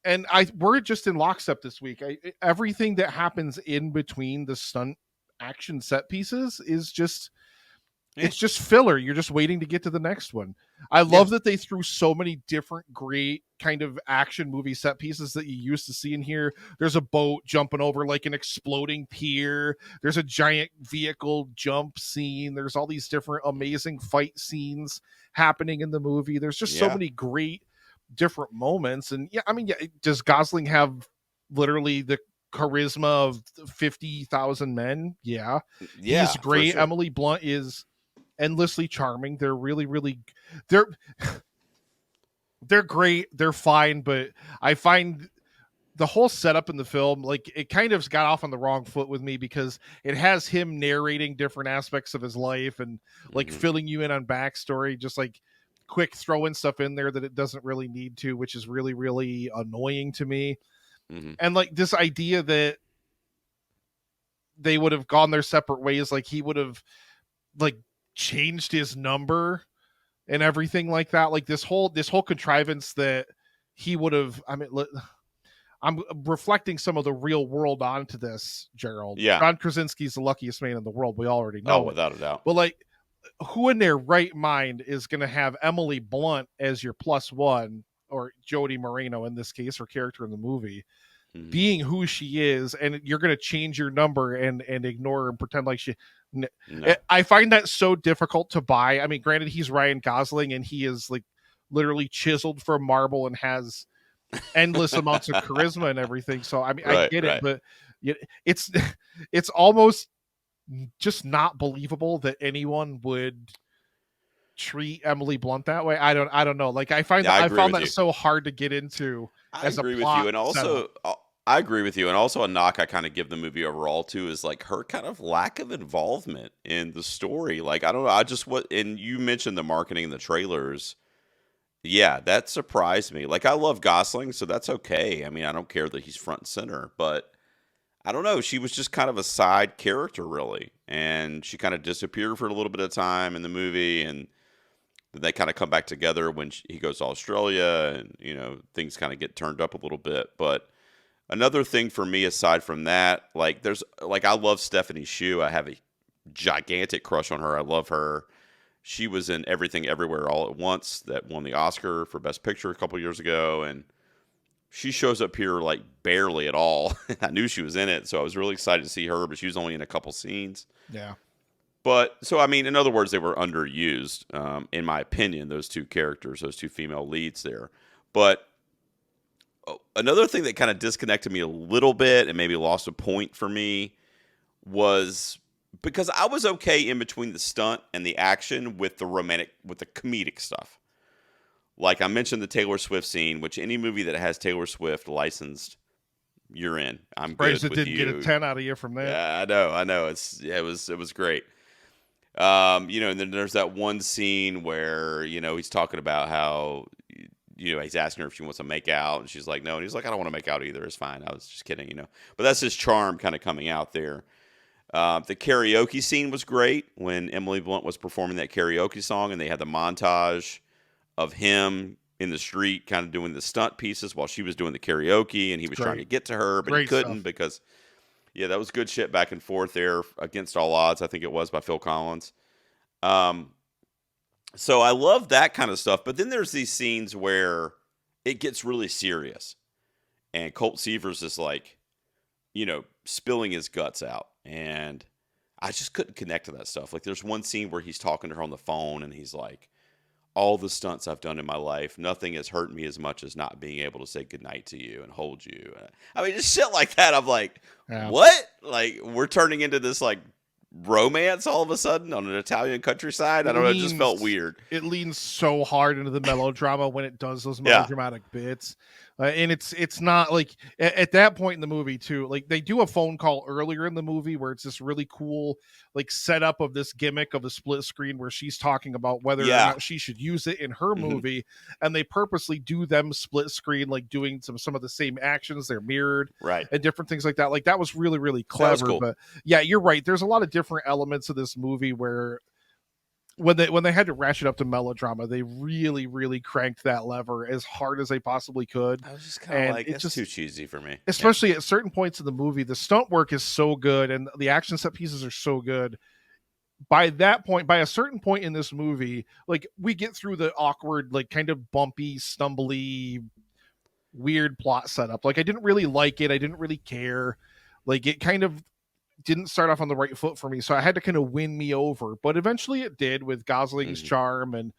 And we're just in lockstep this week. Everything that happens in between the stunt action set pieces is just, it's just filler. You're just waiting to get to the next one. I love that they threw so many different great kind of action movie set pieces that you used to see in here. There's a boat jumping over like an exploding pier. There's a giant vehicle jump scene. There's all these different amazing fight scenes happening in the movie. There's just so many great different moments. And does Gosling have literally the charisma of 50,000 men? Yeah, he's great. Sure. Emily Blunt is endlessly charming. They're really, really, they're great. They're fine, but I find the whole setup in the film, like, it kind of got off on the wrong foot with me, because it has him narrating different aspects of his life and like filling you in on backstory, just like quick throwing stuff in there that it doesn't really need to, which is really, really annoying to me. And like this idea that they would have gone their separate ways, like he would have like changed his number and everything like that, like this whole contrivance that he would have, I'm reflecting some of the real world onto this, Gerald. John Krasinski's the luckiest man in the world, we already know. Without a doubt. But like, who in their right mind is going to have Emily Blunt as your plus one, or Jodie Moreno in this case, her character in the movie, being who she is, and you're going to change your number and ignore her and pretend like she... No. I find that so difficult to buy. I mean, granted, he's Ryan Gosling and he is like literally chiseled from marble and has endless amounts of charisma and everything. So I mean, I get it, but it's almost just not believable that anyone would treat Emily Blunt that way. I don't know. Like, I found that so hard to get into. I agree with you, and also I agree with you, and also a knock I kind of give the movie overall too is like her kind of lack of involvement in the story. Like, I don't know, and you mentioned the marketing and the trailers. Yeah, that surprised me. Like, I love Gosling, so that's okay. I mean, I don't care that he's front and center, but I don't know. She was just kind of a side character, really, and she kind of disappeared for a little bit of time in the movie, and then they kind of come back together when he goes to Australia, and things kind of get turned up a little bit, but. Another thing for me, aside from that, I love Stephanie Hsu. I have a gigantic crush on her. I love her. She was in Everything Everywhere All at Once that won the Oscar for Best Picture a couple years ago, and she shows up here like barely at all. I knew she was in it, so I was really excited to see her, but she was only in a couple scenes. Yeah. But, so, I mean, in other words, they were underused, in my opinion, those two characters, those two female leads there. But another thing that kind of disconnected me a little bit and maybe lost a point for me was because I was okay in between the stunt and the action with the comedic stuff. Like I mentioned the Taylor Swift scene, which any movie that has Taylor Swift licensed, you're in. I'm good with you. Didn't get a 10 out of you from that. Yeah, I know. It was great. And then there's that one scene where, he's talking about how, he's asking her if she wants to make out, and she's like, no. And he's like, I don't want to make out either. It's fine. I was just kidding, But that's his charm kind of coming out there. The karaoke scene was great when Emily Blunt was performing that karaoke song, and they had the montage of him in the street kind of doing the stunt pieces while she was doing the karaoke, and he was trying to get to her, but he couldn't because, that was good shit back and forth there. Against All Odds, I think it was, by Phil Collins. So I love that kind of stuff, but then there's these scenes where it gets really serious, and Colt Seavers is like, spilling his guts out, and I just couldn't connect to that stuff. Like, there's one scene where he's talking to her on the phone, and he's like, all the stunts I've done in my life, nothing has hurt me as much as not being able to say goodnight to you and hold you. I mean, just shit like that. I'm like, what? Like, we're turning into this, like, romance all of a sudden on an Italian countryside? I don't know. It just felt weird. It leans so hard into the melodrama when it does those melodramatic bits. And it's not like at that point in the movie too, like they do a phone call earlier in the movie where it's this really cool like setup of this gimmick of a split screen where she's talking about whether or not she should use it in her movie, and they purposely do them split screen, like doing some of the same actions. They're mirrored, right, and different things like that. Like that was really, really clever. Cool. But yeah, you're right. There's a lot of different elements of this movie where when they had to ratchet up to melodrama, they really, really cranked that lever as hard as they possibly could. I was just kind of like, it's just too cheesy for me. Especially at certain points in the movie, the stunt work is so good and the action set pieces are so good. By that point, by a certain point in this movie, like we get through the awkward, like kind of bumpy, stumbly, weird plot setup. Like I didn't really like it. I didn't really care. Like it kind of didn't start off on the right foot for me, so I had to kind of win me over, but eventually it did with Gosling's charm and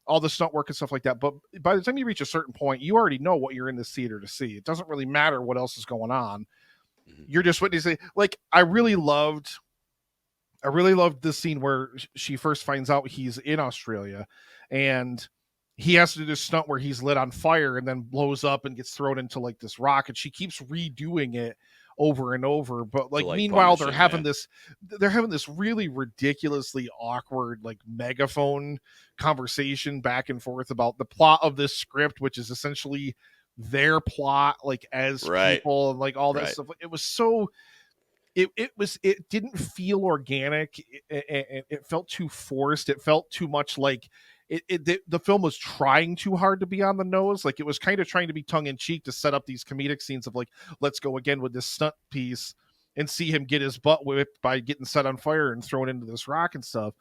all the stunt work and stuff like that. But by the time you reach a certain point, you already know what you're in this theater to see. It doesn't really matter what else is going on. You're just witnessing. Like I really loved the scene where she first finds out he's in Australia and he has to do this stunt where he's lit on fire and then blows up and gets thrown into like this rock, and she keeps redoing it over and over. But like meanwhile they're having this really ridiculously awkward like megaphone conversation back and forth about the plot of this script, which is essentially their plot, like as people and like all that stuff. It was so it didn't feel organic. It felt too forced. It felt too much like the film was trying too hard to be on the nose. Like it was kind of trying to be tongue in cheek to set up these comedic scenes of like, let's go again with this stunt piece and see him get his butt whipped by getting set on fire and thrown into this rock and stuff.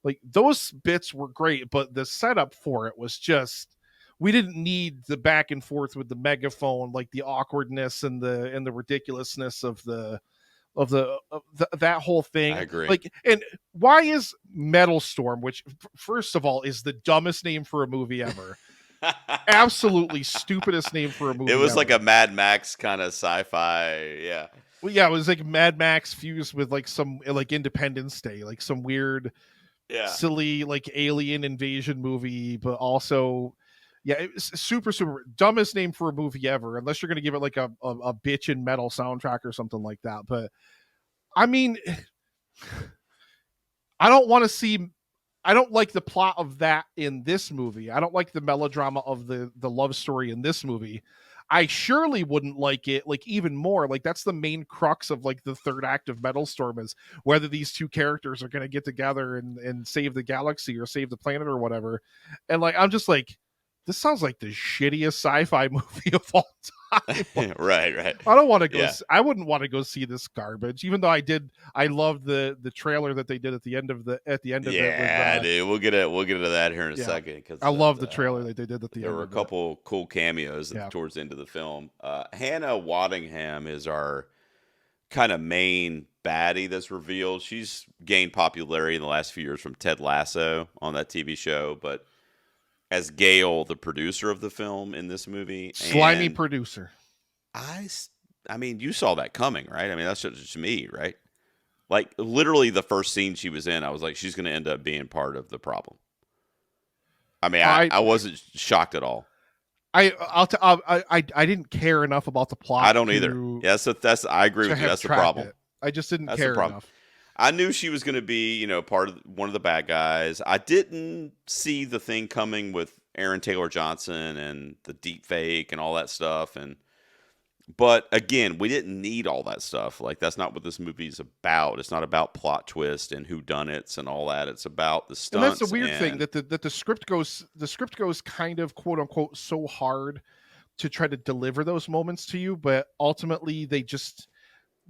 Like those bits were great, but the setup for it was just, we didn't need the back and forth with the megaphone, like the awkwardness and the ridiculousness of that whole thing. I agree. Like, and why is Metal Storm, which first of all is the dumbest name for a movie ever, absolutely stupidest name for a movie. It was ever. Like a Mad Max kind of sci-fi, yeah. Well, yeah, it was like Mad Max fused with like some like Independence Day, like some weird, silly like alien invasion movie, but also. Yeah, it's super dumbest name for a movie ever, unless you're going to give it like a bitchin' metal soundtrack or something like that. But I mean, I don't like the plot of that in this movie. I don't like the melodrama of the love story in this movie. I surely wouldn't like it like even more. Like that's the main crux of like the third act of Metal Storm, is whether these two characters are going to get together and save the galaxy or save the planet or whatever. And like, I'm just like, this sounds like the shittiest sci-fi movie of all time. Right. I don't want to go. Yeah. I wouldn't want to go see this garbage, even though I loved the trailer that they did at the end of it. Yeah, dude, we'll get into that here in a second. Because I love the trailer that they did at the end. There were a couple cool cameos towards the end of the film. Hannah Waddingham is our kind of main baddie that's revealed. She's gained popularity in the last few years from Ted Lasso on that TV show, but as Gale, the producer of the film in this movie. Slimy producer. I mean, you saw that coming, right? I mean, that's just me, right? Like, literally the first scene she was in, I was like, she's going to end up being part of the problem. I mean, I wasn't shocked at all. I didn't care enough about the plot. I don't either. Yeah, that's I agree with you. That's the problem. I just didn't care enough. I knew she was going to be, part of one of the bad guys. I didn't see the thing coming with Aaron Taylor Johnson and the deep fake and all that stuff. But again, we didn't need all that stuff. Like, that's not what this movie is about. It's not about plot twist and whodunits and all that. It's about the stunts. And that's the weird thing that the script goes kind of quote unquote so hard to try to deliver those moments to you, but ultimately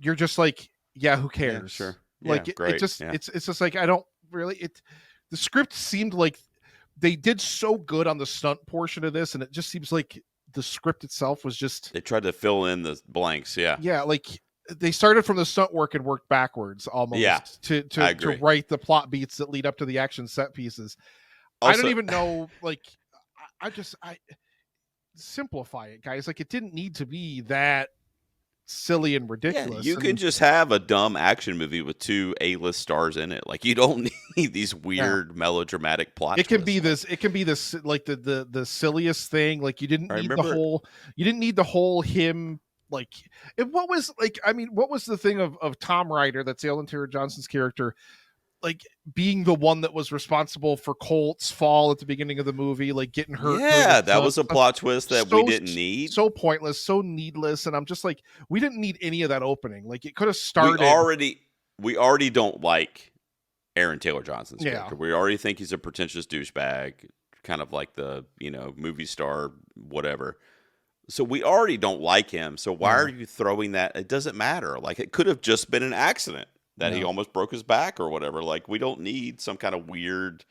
you're just like, yeah, who cares? Yeah, sure. Like yeah, great. it's just like, I don't really, the script seemed like they did so good on the stunt portion of this, and it just seems like the script itself was just, they tried to fill in the blanks. Yeah. like they started from the stunt work and worked backwards almost to write the plot beats that lead up to the action set pieces. Also, I don't even know, like, I simplify it, guys. Like, it didn't need to be that silly and ridiculous. Yeah, you can just have a dumb action movie with 2 A-list stars in it. Like, you don't need these weird melodramatic plot twists. It can be this like the silliest thing. Like, you didn't need the whole him, like, what was the thing of Tom Ryder, that's Alan Taylor Johnson's character, like, being the one that was responsible for Colt's fall at the beginning of the movie, like getting hurt. Yeah, that was a plot twist that we didn't need. So pointless, so needless, and I'm just like, we didn't need any of that opening. Like, it could have started. We already don't like Aaron Taylor Johnson's character. We already think he's a pretentious douchebag, kind of like the movie star, whatever. So we already don't like him. So why are you throwing that? It doesn't matter. Like, it could have just been an accident that he almost broke his back or whatever. Like, we don't need some kind of weird.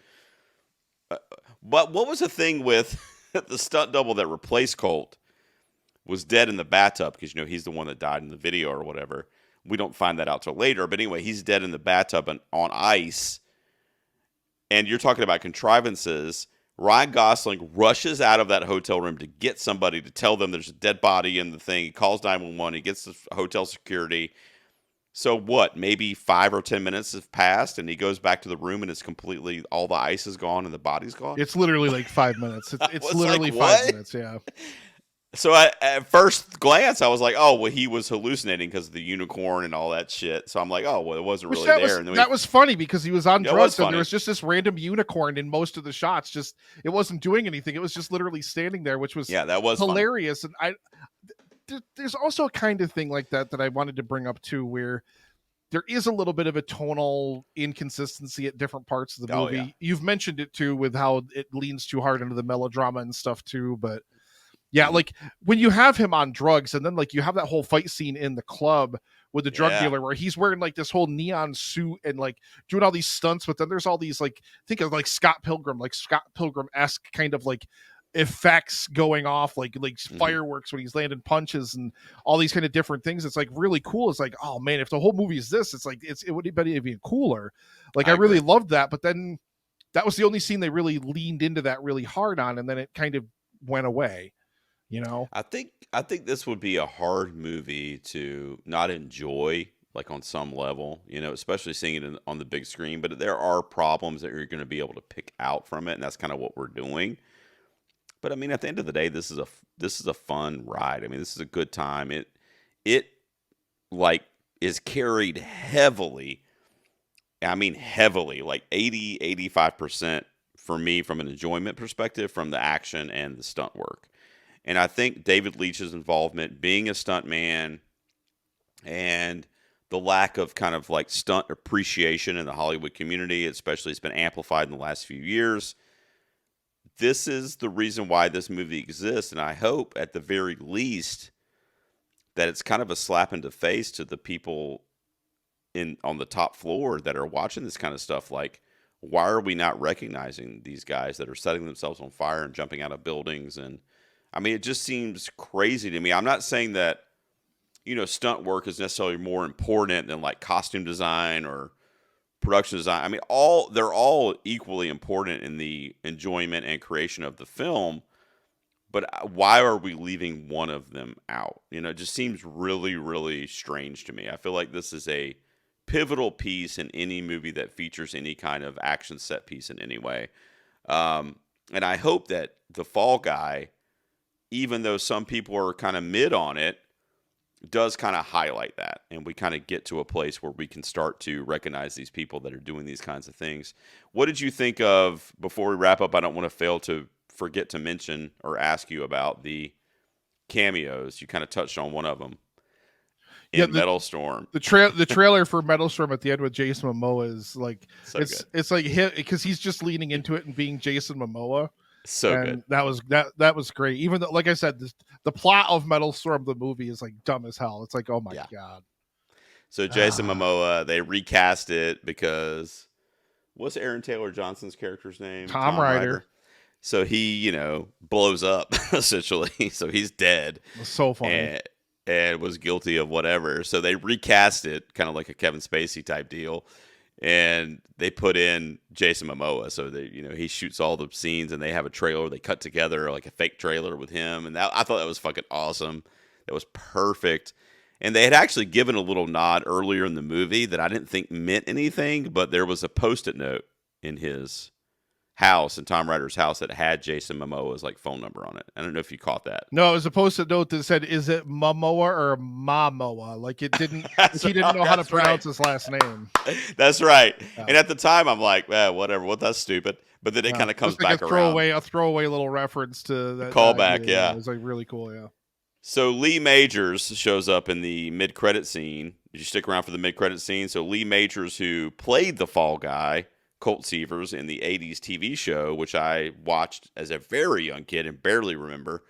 But what was the thing with the stunt double that replaced Colt was dead in the bathtub? Because, he's the one that died in the video or whatever. We don't find that out till later. But anyway, he's dead in the bathtub and on ice. And you're talking about contrivances. Ryan Gosling rushes out of that hotel room to get somebody to tell them there's a dead body in the thing. He calls 911. He gets the hotel security. So what, maybe 5 or 10 minutes have passed and he goes back to the room and it's completely, all the ice is gone and the body's gone? It's literally like 5 minutes. It's literally like, 5 minutes, yeah. So at first glance, I was like, oh, well, he was hallucinating because of the unicorn and all that shit. So I'm like, oh, well, it wasn't really there. And then that was funny because he was on drugs and there was just this random unicorn in most of the shots. Just, it wasn't doing anything. It was just literally standing there, which was that was hilarious. Funny. And there's also a kind of thing like that I wanted to bring up too, where there is a little bit of a tonal inconsistency at different parts of the movie. Yeah. You've mentioned it too, with how it leans too hard into the melodrama and stuff too. But yeah, like when you have him on drugs and then like you have that whole fight scene in the club with the drug dealer where he's wearing like this whole neon suit and like doing all these stunts, but then there's all these like, think of like Scott Pilgrim-esque kind of like effects going off, like fireworks when he's landing punches and all these kind of different things. It's like really cool. It's like, oh man, if the whole movie is this, it's like it would be even cooler. Like, I really loved that, but then that was the only scene they really leaned into that really hard on, and then it kind of went away. I think this would be a hard movie to not enjoy, like on some level, especially seeing it on the big screen. But there are problems that you're going to be able to pick out from it, and that's kind of what we're doing. But I mean, at the end of the day, this is a fun ride. I mean, this is a good time. It like is carried heavily. I mean, heavily, like 80-85% for me from an enjoyment perspective from the action and the stunt work. And I think David Leitch's involvement, being a stunt man, and the lack of kind of like stunt appreciation in the Hollywood community, especially, it's been amplified in the last few years. This is the reason why this movie exists, and I hope at the very least that it's kind of a slap in the face to the people on the top floor that are watching this kind of stuff. Like, why are we not recognizing these guys that are setting themselves on fire and jumping out of buildings? And I mean, it just seems crazy to me. I'm not saying that, stunt work is necessarily more important than like costume design or production design. I mean, they're all equally important in the enjoyment and creation of the film. But why are we leaving one of them out? It just seems really, really strange to me. I feel like this is a pivotal piece in any movie that features any kind of action set piece in any way. And I hope that The Fall Guy, even though some people are kind of mid on it, does kind of highlight that, and we kind of get to a place where we can start to recognize these people that are doing these kinds of things. What did you think of, before we wrap up, I don't want to forget to mention or ask you about the cameos. You kind of touched on one of them in Metal Storm. The trailer for Metal Storm at the end with Jason Momoa is like, So it's like him, because he's just leaning into it and being Jason Momoa. So and good. That was great. Even though, like I said, the plot of Metal Storm, the movie, is like dumb as hell. It's like, oh my god. So Jason Momoa, they recast it because what's Aaron Taylor Johnson's character's name? Tom Ryder. So he, blows up essentially. So he's dead. It was so funny. And was guilty of whatever. So they recast it, kind of like a Kevin Spacey type deal. And they put in Jason Momoa. So they, he shoots all the scenes, and they have a trailer they cut together, like a fake trailer with him. And I thought that was fucking awesome. That was perfect. And they had actually given a little nod earlier in the movie that I didn't think meant anything, but there was a Post-it note in his house, in Tom Ryder's house, that had Jason Momoa's like phone number on it. I don't know if you caught that. No, it was a Post-it note that said, "Is it Momoa or Mamoa?" Like, it didn't. He didn't know how to pronounce his last name. That's right. Yeah. And at the time, I'm like, whatever. Well, that's stupid. But then it kind of comes like back around. A throwaway little reference to that callback. Yeah, it was like really cool. Yeah. So Lee Majors shows up in the mid-credit scene. Did you stick around for the mid-credit scene? So Lee Majors, who played the Fall Guy, Colt Seavers, in the 80s TV show, which I watched as a very young kid and barely remember,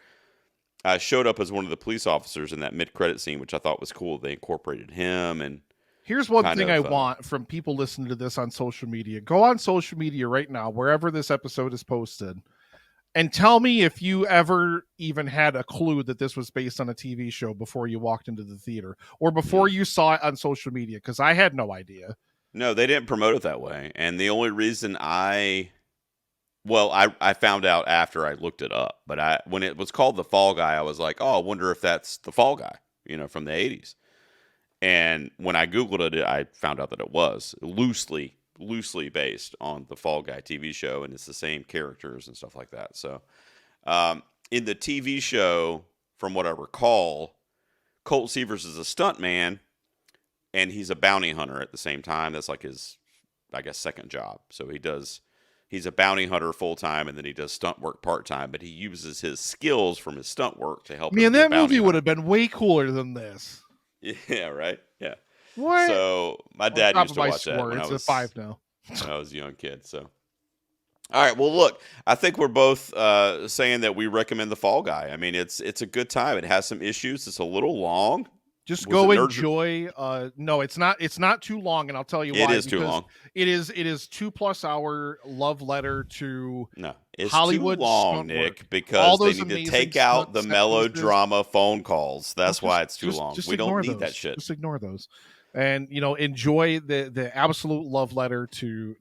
showed up as one of the police officers in that mid-credit scene, which I thought was cool. They incorporated him. And here's one thing I want from people listening to this on social media. Go on social media right now, wherever this episode is posted, and tell me if you ever even had a clue that this was based on a TV show before you walked into the theater, or before you saw it on social media, because I had no idea. No, they didn't promote it that way. And the only reason I found out after I looked it up. But when it was called The Fall Guy, I was like, oh, I wonder if that's the Fall Guy, from the 80s. And when I Googled it, I found out that it was loosely based on the Fall Guy TV show, and it's the same characters and stuff like that. So in the TV show, from what I recall, Colt Seavers is a stuntman, and he's a bounty hunter at the same time. That's like his, I guess, second job. So he's a bounty hunter full time, and then he does stunt work part time. But he uses his skills from his stunt work to help. Man, that movie would have been way cooler than this. Yeah, right. Yeah. What? So my dad used to watch that when I was 5 now. When I was a young kid. So, all right. Well, look, I think we're both saying that we recommend The Fall Guy. I mean, it's a good time. It has some issues. It's a little long. Just go enjoy. No, it's not too long, and I'll tell you why. It is too long. It is 2+ hour love letter to it's Hollywood. Too long, Nick, because they need to take out the melodrama phone calls. That's why it's too long. We don't need that shit. Just ignore those. And enjoy the absolute love letter to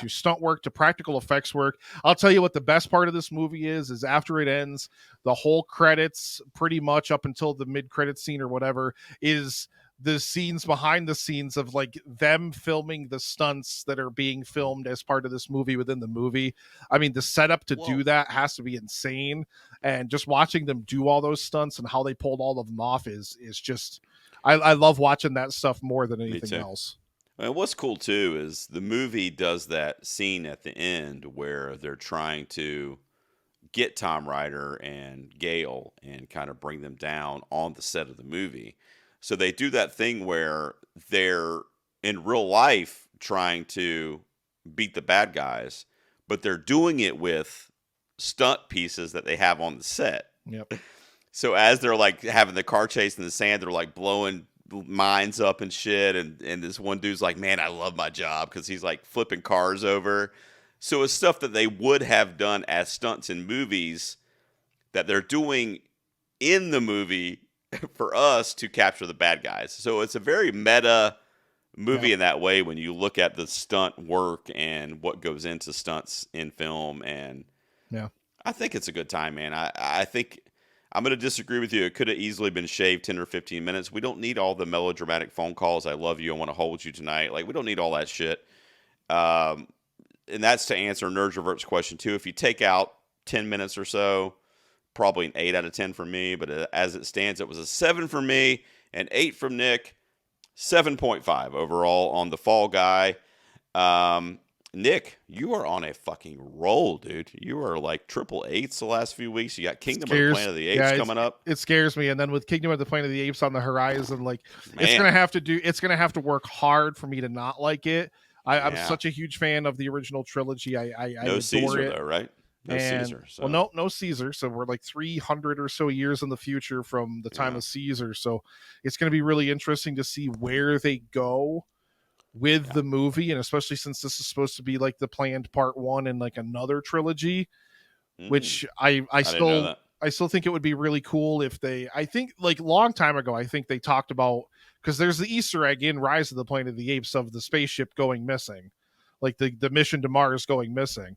stunt work, to practical effects work. I'll tell you what the best part of this movie is after it ends, the whole credits, pretty much up until the mid-credit scene or whatever, is the scenes behind the scenes of like them filming the stunts that are being filmed as part of this movie within the movie. I mean, the setup to do that has to be insane, and just watching them do all those stunts and how they pulled all of them off is just. I love watching that stuff more than anything else. And what's cool too is the movie does that scene at the end where they're trying to get Tom Ryder and Gale and kind of bring them down on the set of the movie. So they do that thing where they're in real life trying to beat the bad guys, but they're doing it with stunt pieces that they have on the set. Yep. So as they're like having the car chase in the sand, they're like blowing mines up and shit. And this one dude's like, man, I love my job, because he's like flipping cars over. So it's stuff that they would have done as stunts in movies that they're doing in the movie for us to capture the bad guys. So it's a very meta movie in that way when you look at the stunt work and what goes into stunts in film. And I think it's a good time, man. I think I'm going to disagree with you. It could have easily been shaved 10 or 15 minutes. We don't need all the melodramatic phone calls. I love you. I want to hold you tonight. Like, we don't need all that shit. And that's to answer Nerd Revert's question too. If you take out 10 minutes or so, probably an 8 out of 10 for me, but as it stands, it was a 7 for me, an 8 from Nick, 7.5 overall on The Fall Guy. Nick, you are on a fucking roll, dude. You are like triple eights the last few weeks. You got Kingdom of the Planet of the Apes coming up. It scares me. And then with Kingdom of the Planet of the Apes on the horizon, like Man. it's gonna have to work hard for me to not like it. I'm such a huge fan of the original trilogy. I no adore Caesar it. though, right? No Caesar. So. Well, no Caesar. So we're like 300 or so years in the future from the time of Caesar. So it's going to be really interesting to see where they go with the movie, and especially since this is supposed to be like the planned part 1 in like another trilogy, which I still think it would be really cool if they, I think like long time ago, I think they talked about, because there's the Easter egg in Rise of the Planet of the Apes of the spaceship going missing, like the mission to Mars going missing.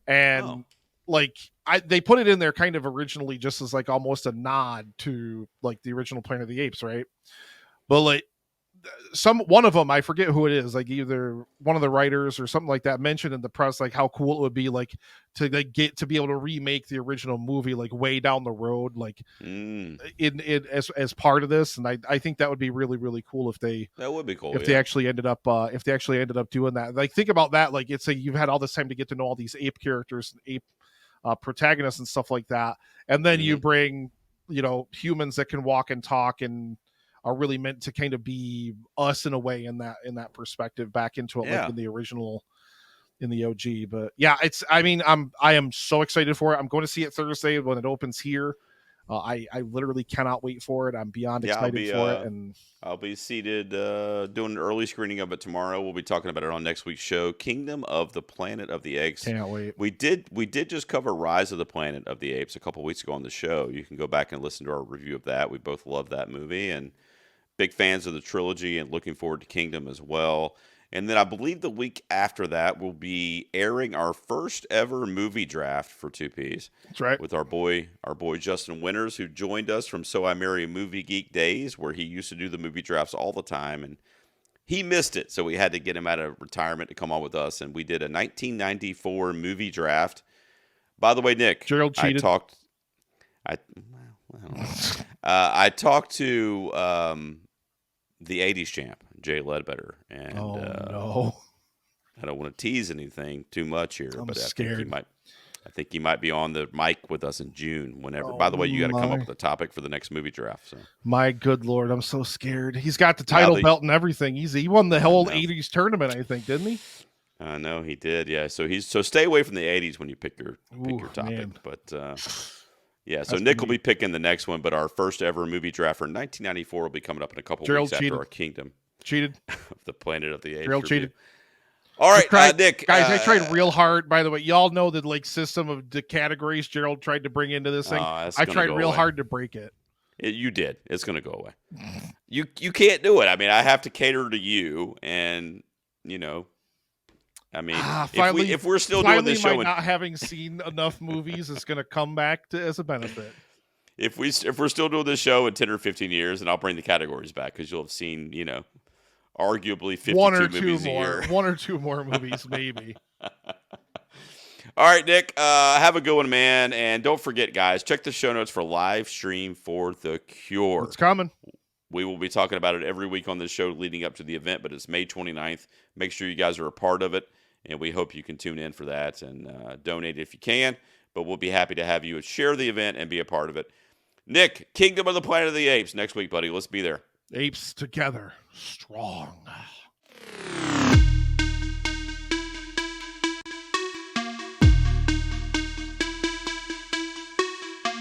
And like they put it in there kind of originally just as like almost a nod to like the original Planet of the Apes, right? But like one of them, I forget who it is, like either one of the writers or something like that, mentioned in the press like how cool it would be like to like get to be able to remake the original movie like way down the road, like in as part of this. And I think that would be really, really cool if they they actually ended up doing that. Like think about that, like it's you've had all this time to get to know all these ape characters and ape protagonists and stuff like that, and then you bring humans that can walk and talk and are really meant to kind of be us in a way in that perspective back into it, like in the original, in the OG. But yeah, I am so excited for it. I'm going to see it Thursday when it opens here. I literally cannot wait for it. I'm beyond excited for it. And I'll be seated doing an early screening of it tomorrow. We'll be talking about it on next week's show, Kingdom of the Planet of the Apes. Can't wait. We did just cover Rise of the Planet of the Apes a couple weeks ago on the show. You can go back and listen to our review of that. We both love that movie and big fans of the trilogy, and looking forward to Kingdom as well. And then I believe the week after that we'll be airing our first ever movie draft for 2Ps. That's right. With our boy Justin Winters, who joined us from So I Marry a Movie Geek days, where he used to do the movie drafts all the time, and he missed it, so we had to get him out of retirement to come on with us, and we did a 1994 movie draft. By the way, Nick, Gerald cheated. I talked to the 80s champ, Jay Ledbetter. And no. I don't want to tease anything too much here, I'm but scared. I think he might be on the mic with us in June, whenever. By the way, you got to come up with a topic for the next movie draft. So. My good Lord, I'm so scared. He's got the title belt and everything. He won the whole 80s tournament, I think, didn't he? I know he did, yeah. So stay away from the 80s when you pick your topic. Man. But yeah, so Nick will be picking the next one, but our first ever movie draft for 1994 will be coming up in a couple weeks after our Kingdom. Cheated. Of the Planet of the Apes. Gerald cheated. All right, Nick. Guys, I tried real hard. By the way, y'all know the like system of the categories Gerald tried to bring into this thing. I tried real hard to break it. You did. It's going to go away. You can't do it. I mean, I have to cater to you, and I mean, if we're still doing this show, not having seen enough movies is going to come back as a benefit. If we're still doing this show in 10 or 15 years, and I'll bring the categories back because you'll have seen, arguably 52 movies a year. One or two more movies, maybe. All right, Nick, have a good one, man. And don't forget, guys, check the show notes for Livestream for the Cure. It's coming. We will be talking about it every week on this show leading up to the event, but it's May 29th. Make sure you guys are a part of it, and we hope you can tune in for that and donate if you can. But we'll be happy to have you share the event and be a part of it. Nick, Kingdom of the Planet of the Apes next week, buddy. Let's be there. Apes together, strong.